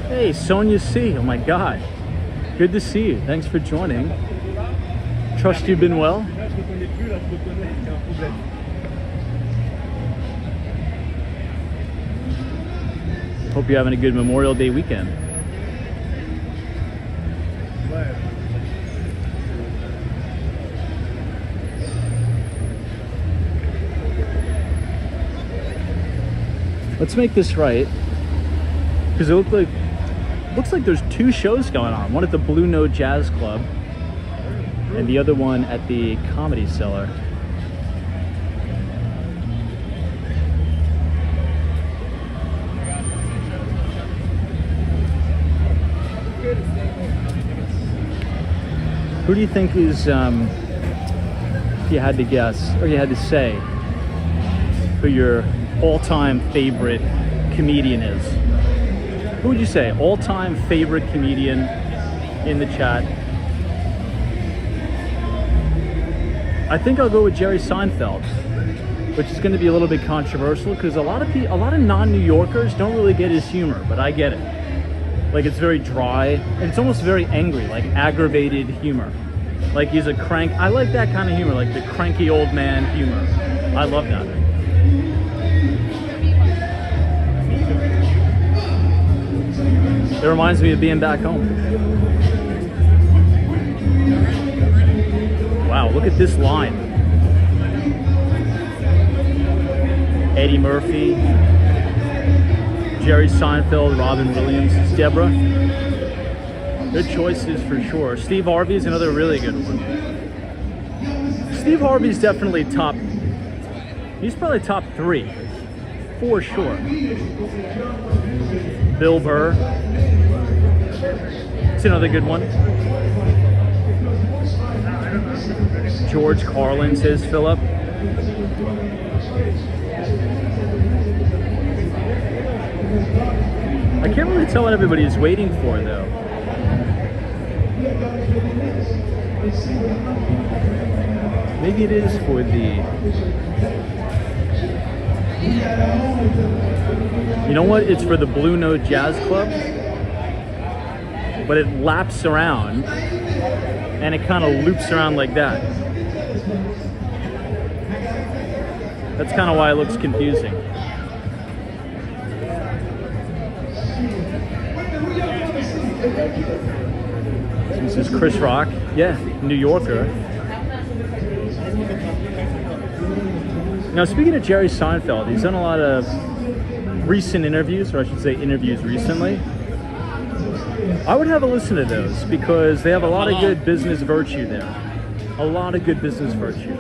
Hey, Sonia C. Oh my God. Good to see you. Thanks for joining. Trust you've been well. Hope you're having a good Memorial Day weekend. Let's make this right, because it looks like there's two shows going on. One at the Blue Note Jazz Club and the other one at the Comedy Cellar. Who do you think is, if you had to guess, or you had to say, who your all-time favorite comedian is? Who would you say? All-time favorite comedian in the chat. I think I'll go with Jerry Seinfeld, which is going to be a little bit controversial because a lot of non-New Yorkers don't really get his humor, but I get it. Like, it's very dry and it's almost very angry, like aggravated humor. Like he's a crank. I like that kind of humor, like the cranky old man humor. I love that. It reminds me of being back home. Wow, look at this line. Eddie Murphy, Jerry Seinfeld, Robin Williams, Deborah. Good choices for sure. Steve Harvey's another really good one. Steve Harvey's definitely top. He's probably top 3, for sure. Bill Burr. It's another good one. George Carlin, says Philip. I can't really tell what everybody is waiting for, though. Maybe it is for the... You know what? It's for the Blue Note Jazz Club. But it laps around and it kind of loops around like that. That's kind of why it looks confusing. This is Chris Rock, yeah, New Yorker. Now, speaking of Jerry Seinfeld, he's done a lot of recent interviews, or I should say interviews recently. I would have a listen to those because they have a lot of good business virtue there. A lot of good business virtue.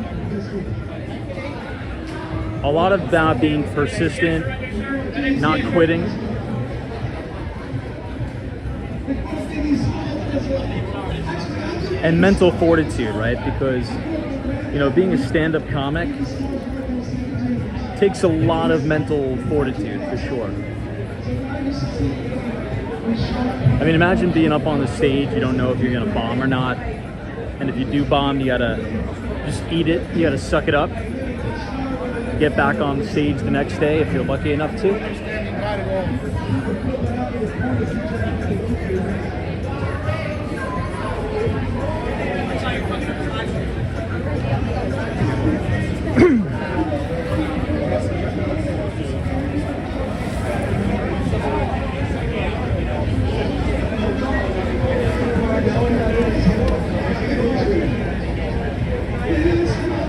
A lot about being persistent, not quitting. And mental fortitude, right? Because, you know, being a stand-up comic takes a lot of mental fortitude, for sure. I mean, imagine being up on the stage, you don't know if you're gonna bomb or not. And if you do bomb, you gotta just eat it, you gotta suck it up. Get back on the stage the next day if you're lucky enough to.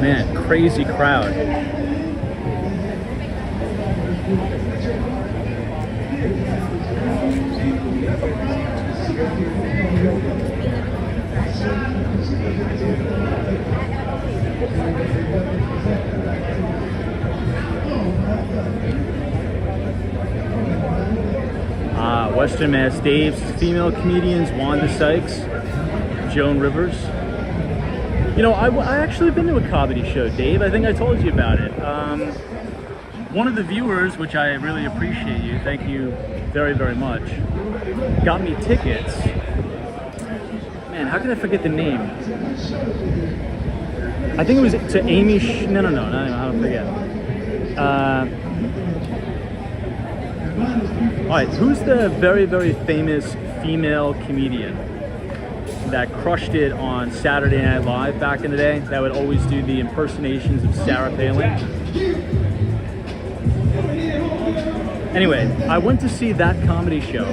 Man, crazy crowd. Western Mass Dave's, female comedians, Wanda Sykes, Joan Rivers. You know, I actually been to a comedy show, Dave. I think I told you about it. One of the viewers, which I really appreciate you, thank you very, very much, got me tickets. Man, how can I forget the name? I think it was to Amy no, how to forget. All right, who's the very, very famous female comedian that crushed it on Saturday Night Live back in the day, that would always do the impersonations of Sarah Palin? Anyway, I went to see that comedy show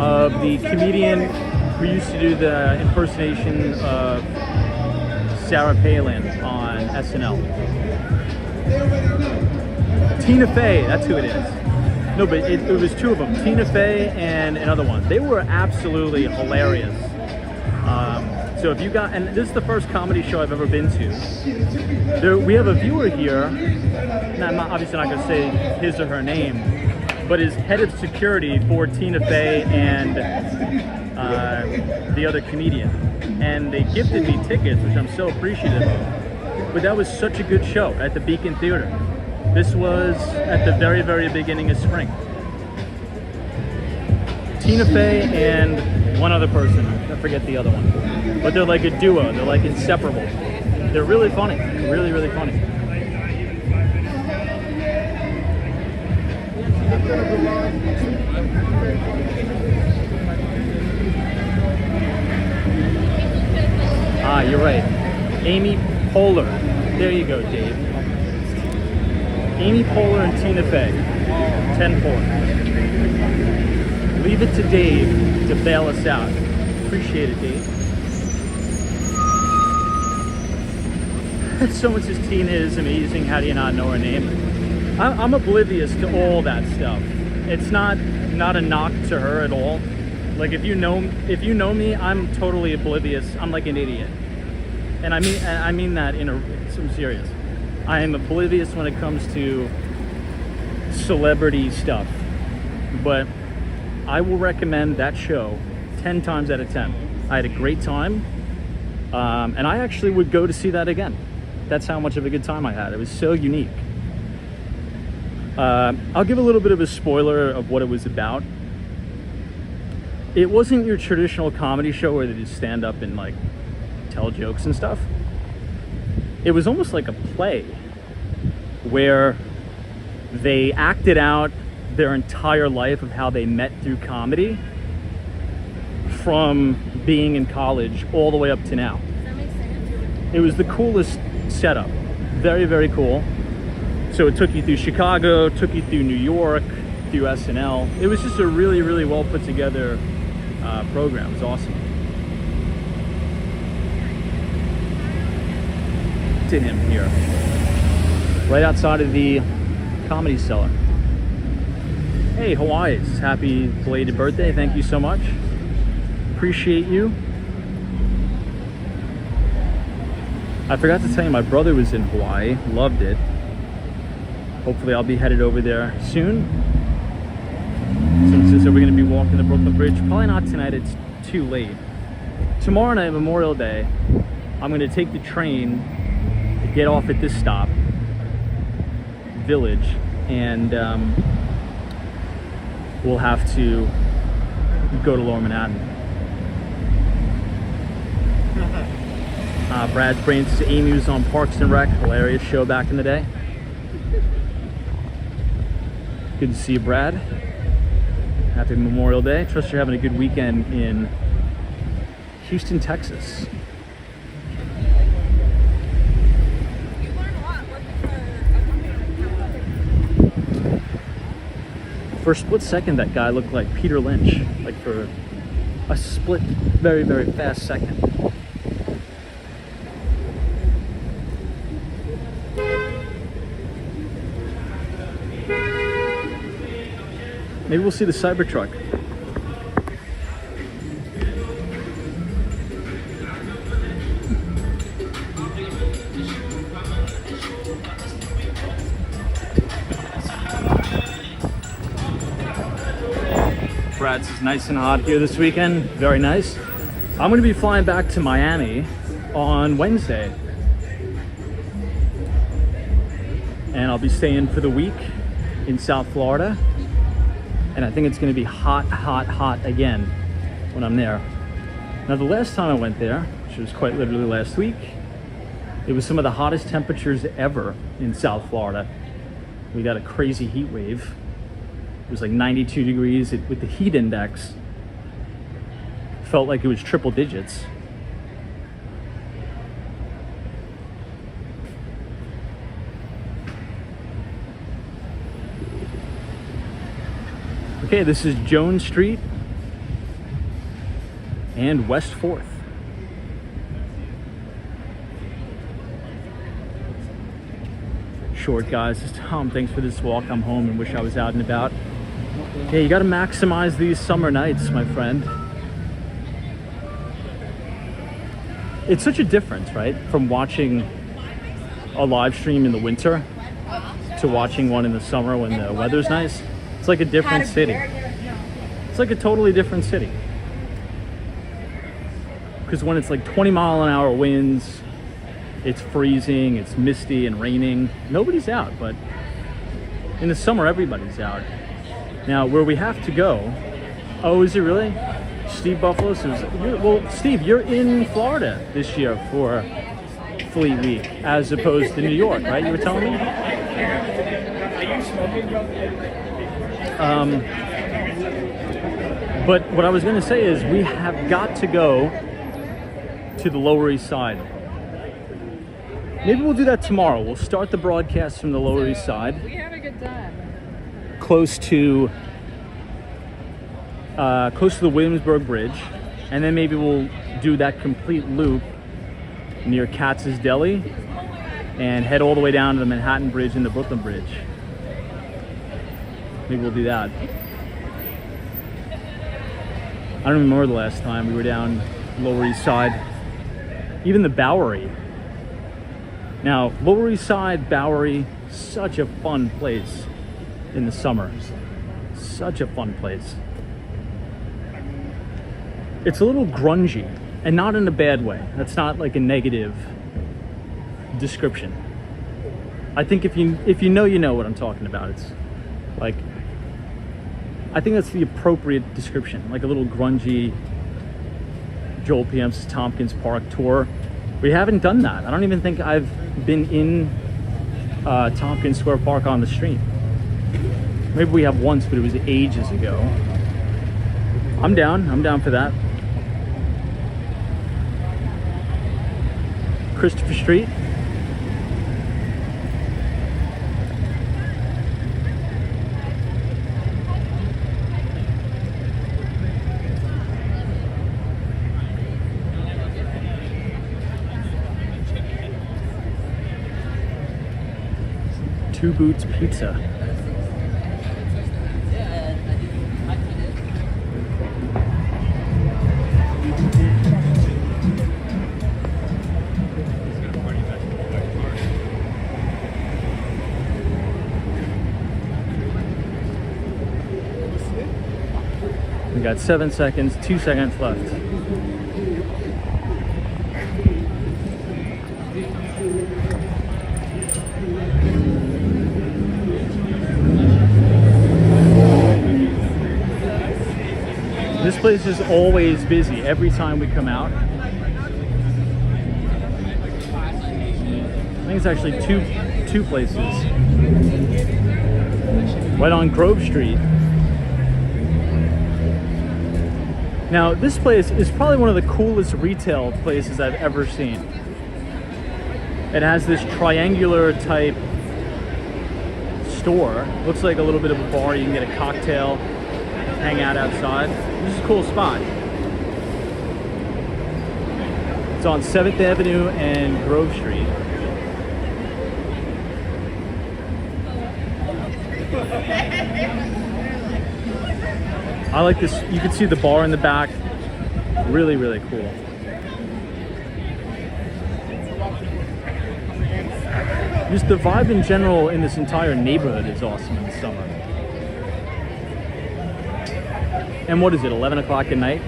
of the comedian who used to do the impersonation of Sarah Palin on SNL. Tina Fey, that's who it is. No, but it was two of them, Tina Fey and another one. They were absolutely hilarious. So if you got, and this is the first comedy show I've ever been to. We have a viewer here, and I'm obviously not going to say his or her name, but is head of security for Tina Fey and the other comedian. And they gifted me tickets, which I'm so appreciative of. But that was such a good show at the Beacon Theater. This was at the very, very beginning of spring. Tina Fey and one other person. I forget the other one. But they're like a duo. They're like inseparable. They're really funny. Really, really funny. Ah, you're right. Amy Poehler. There you go, Dave. Amy Poehler and Tina Fey. 10-4. Leave it to Dave to bail us out. Appreciate it, Dave. Someone says Tina is amazing. How do you not know her name? I'm oblivious to all that stuff. It's not a knock to her at all. Like if you know me, I'm totally oblivious. I'm like an idiot, and I mean that I'm serious. I am oblivious when it comes to celebrity stuff, but I will recommend that show 10 times out of 10. I had a great time, and I actually would go to see that again. That's how much of a good time I had. It was so unique. I'll give a little bit of a spoiler of what it was about. It wasn't your traditional comedy show where they just stand up and like tell jokes and stuff. It was almost like a play where they acted out their entire life of how they met through comedy from being in college all the way up to now. It was the coolest setup. Very, very cool. So it took you through Chicago, took you through New York, through SNL. It was just a really, really well put together program. It was awesome. To him here, right outside of the Comedy Cellar. Hey, Hawaii's, happy belated birthday. Thank you so much. Appreciate you. I forgot to tell you, my brother was in Hawaii, loved it. Hopefully I'll be headed over there soon. Since we're going to be walking the Brooklyn Bridge, probably not tonight, it's too late. Tomorrow night, Memorial Day, I'm going to take the train to get off at this stop, Village, and we'll have to go to Lower Manhattan. Brad's brain says Amy was on Parks and Rec, hilarious show back in the day. Good to see you, Brad. Happy Memorial Day. Trust you're having a good weekend in Houston, Texas. For a split second, that guy looked like Peter Lynch. Like for a split, very, very fast second. Maybe we'll see the Cybertruck. Brad's is nice and hot here this weekend. Very nice. I'm going to be flying back to Miami on Wednesday. And I'll be staying for the week in South Florida. And I think it's going to be hot, hot, hot again when I'm there. Now, the last time I went there, which was quite literally last week, it was some of the hottest temperatures ever in South Florida. We got a crazy heat wave. It was like 92 degrees with the heat index. Felt like it was triple digits. Okay, this is Jones Street and West 4th. Short guys, this is Tom. Thanks for this walk. I'm home and wish I was out and about. Yeah, you got to maximize these summer nights, my friend. It's such a difference, right? From watching a live stream in the winter to watching one in the summer when the weather's nice. It's like a different city. It's like a totally different city. Because when it's like 20-mile-an-hour winds, it's freezing, it's misty and raining, nobody's out. But in the summer, everybody's out. Now, where we have to go, oh, is it really? Steve Buffalo says, well, Steve, you're in Florida this year for Fleet Week, as opposed to New York, right? You were telling me? Are you smoking? But what I was going to say is we have got to go to the Lower East Side. Maybe we'll do that tomorrow. We'll start the broadcast from the Lower East Side. We have a good time. Close to the Williamsburg Bridge, and then maybe we'll do that complete loop near Katz's Deli and head all the way down to the Manhattan Bridge and the Brooklyn Bridge. Maybe we'll do that. I don't remember the last time we were down Lower East Side. Even the Bowery. Now, Lower East Side, Bowery, such a fun place in the summer. Such a fun place. It's a little grungy, and not in a bad way. That's not like a negative description. I think if you know, you know what I'm talking about. It's like, I think that's the appropriate description, like a little grungy Joel P.M.'s Tompkins Park tour. We haven't done that. I don't even think I've been in Tompkins Square Park on the street. Maybe we have once, but it was ages ago. I'm down for that. Christopher Street. Two Boots Pizza. We got 7 seconds, 2 seconds left. This place is always busy every time we come out. I think it's actually two places. Right on Grove Street. Now, this place is probably one of the coolest retail places I've ever seen. It has this triangular type store. Looks like a little bit of a bar. You can get a cocktail, hang out outside. This is a cool spot. It's on 7th Avenue and Grove Street. I like this. You can see the bar in the back. Really, really cool. Just the vibe in general in this entire neighborhood is awesome in the summer. And what is it, 11 o'clock at night?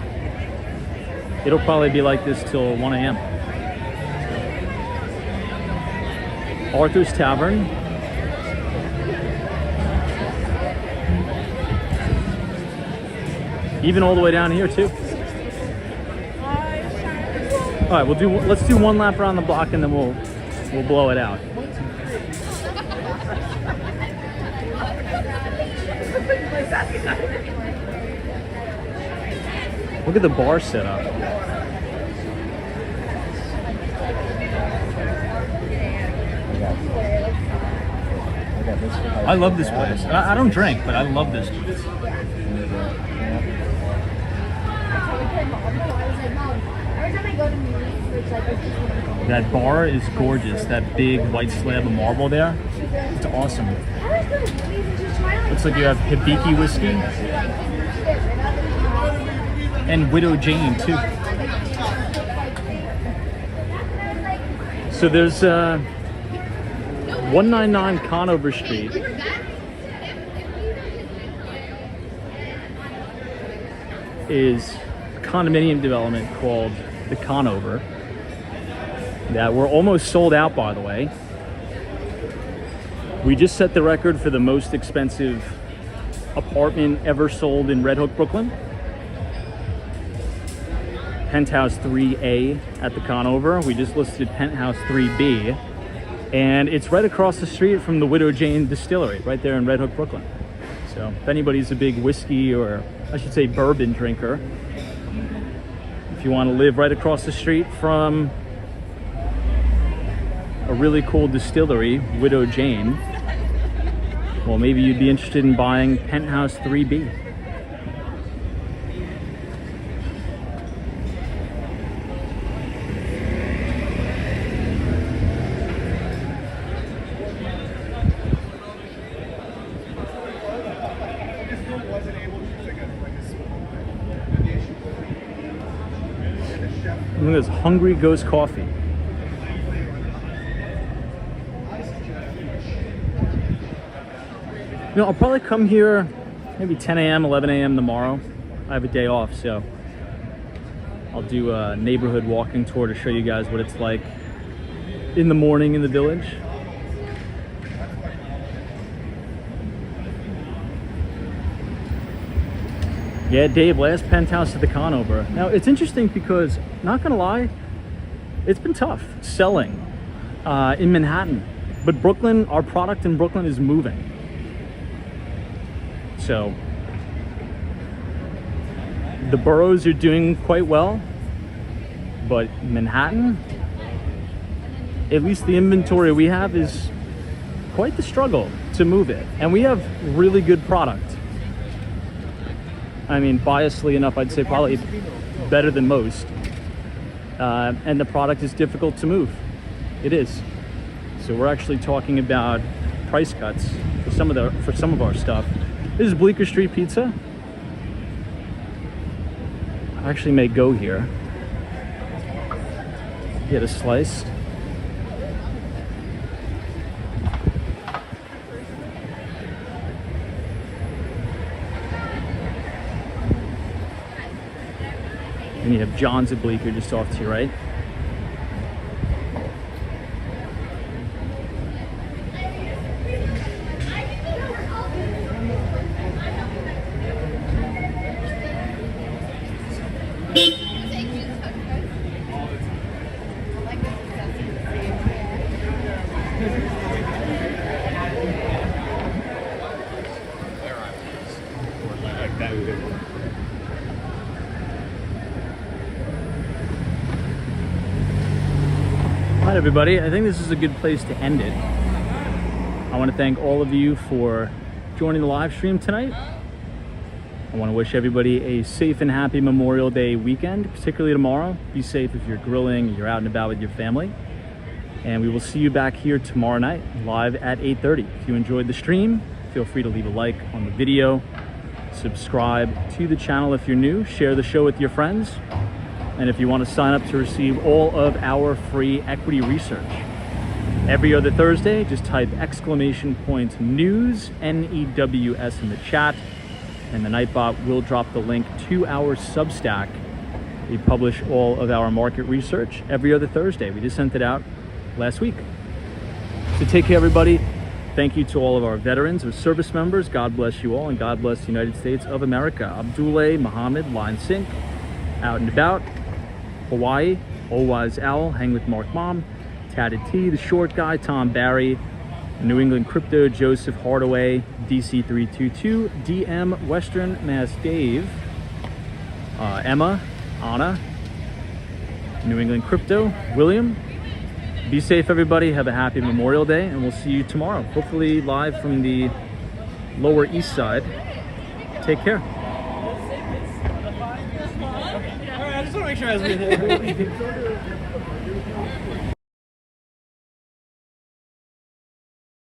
It'll probably be like this till 1 a.m. Arthur's Tavern. Even all the way down here too. All right, let's do one lap around the block and then we'll blow it out. Look at the bar setup. I love this place. I don't drink, but I love this place. That bar is gorgeous. That big white slab of marble there. It's awesome. Looks like you have Hibiki whiskey. And Widow Jane too. So there's 199 Conover Street. Is a condominium development called the Conover that we're almost sold out, by the way. We just set the record for the most expensive apartment ever sold in Red Hook, Brooklyn. Penthouse 3A at the Conover. We just listed Penthouse 3B, and it's right across the street from the Widow Jane Distillery, right there in Red Hook, Brooklyn. So if anybody's a big whiskey, or I should say bourbon drinker, if you want to live right across the street from a really cool distillery, Widow Jane, well, maybe you'd be interested in buying Penthouse 3B. Look at this, Hungry Ghost Coffee. You know, I'll probably come here maybe 10 a.m., 11 a.m. tomorrow. I have a day off, so I'll do a neighborhood walking tour to show you guys what it's like in the morning in the village. Yeah, Dave, last penthouse at the Conover. Now, it's interesting because, not gonna lie, it's been tough selling in Manhattan. But Brooklyn, our product in Brooklyn is moving. So, the boroughs are doing quite well, but Manhattan, at least the inventory we have is quite the struggle to move it. And we have really good product. I mean, biasly enough, I'd say probably better than most. And the product is difficult to move. It is. So we're actually talking about price cuts for some of our stuff. This is Bleecker Street Pizza. I actually may go here. Get a slice. And you have John's at Bleecker just off to your right. All right, everybody, I think this is a good place to end it. I want to thank all of you for joining the live stream tonight. I want to wish everybody a safe and happy Memorial Day weekend, particularly tomorrow. Be safe if you're grilling, you're out and about with your family. And we will see you back here tomorrow night, live at 8:30. If you enjoyed the stream, feel free to leave a like on the video, subscribe to the channel if you're new, share the show with your friends. And if you want to sign up to receive all of our free equity research, every other Thursday, just type !news, NEWS in the chat, and the Nightbot will drop the link to our Substack. We publish all of our market research every other Thursday. We just sent it out last week. So take care, everybody. Thank you to all of our veterans or service members. God bless you all, and God bless the United States of America. Abdullah, Muhammad, Line Sync, Out and About, Hawaii, Old Wise Owl, Hang with Mark Mom, Tatted T, The Short Guy, Tom Barry, New England Crypto, Joseph Hardaway, DC322, DM, Western Mass Dave, Emma, Anna, New England Crypto, William. Be safe, everybody. Have a happy Memorial Day, and we'll see you tomorrow, hopefully live from the Lower East Side. Take care. I just want to make sure I was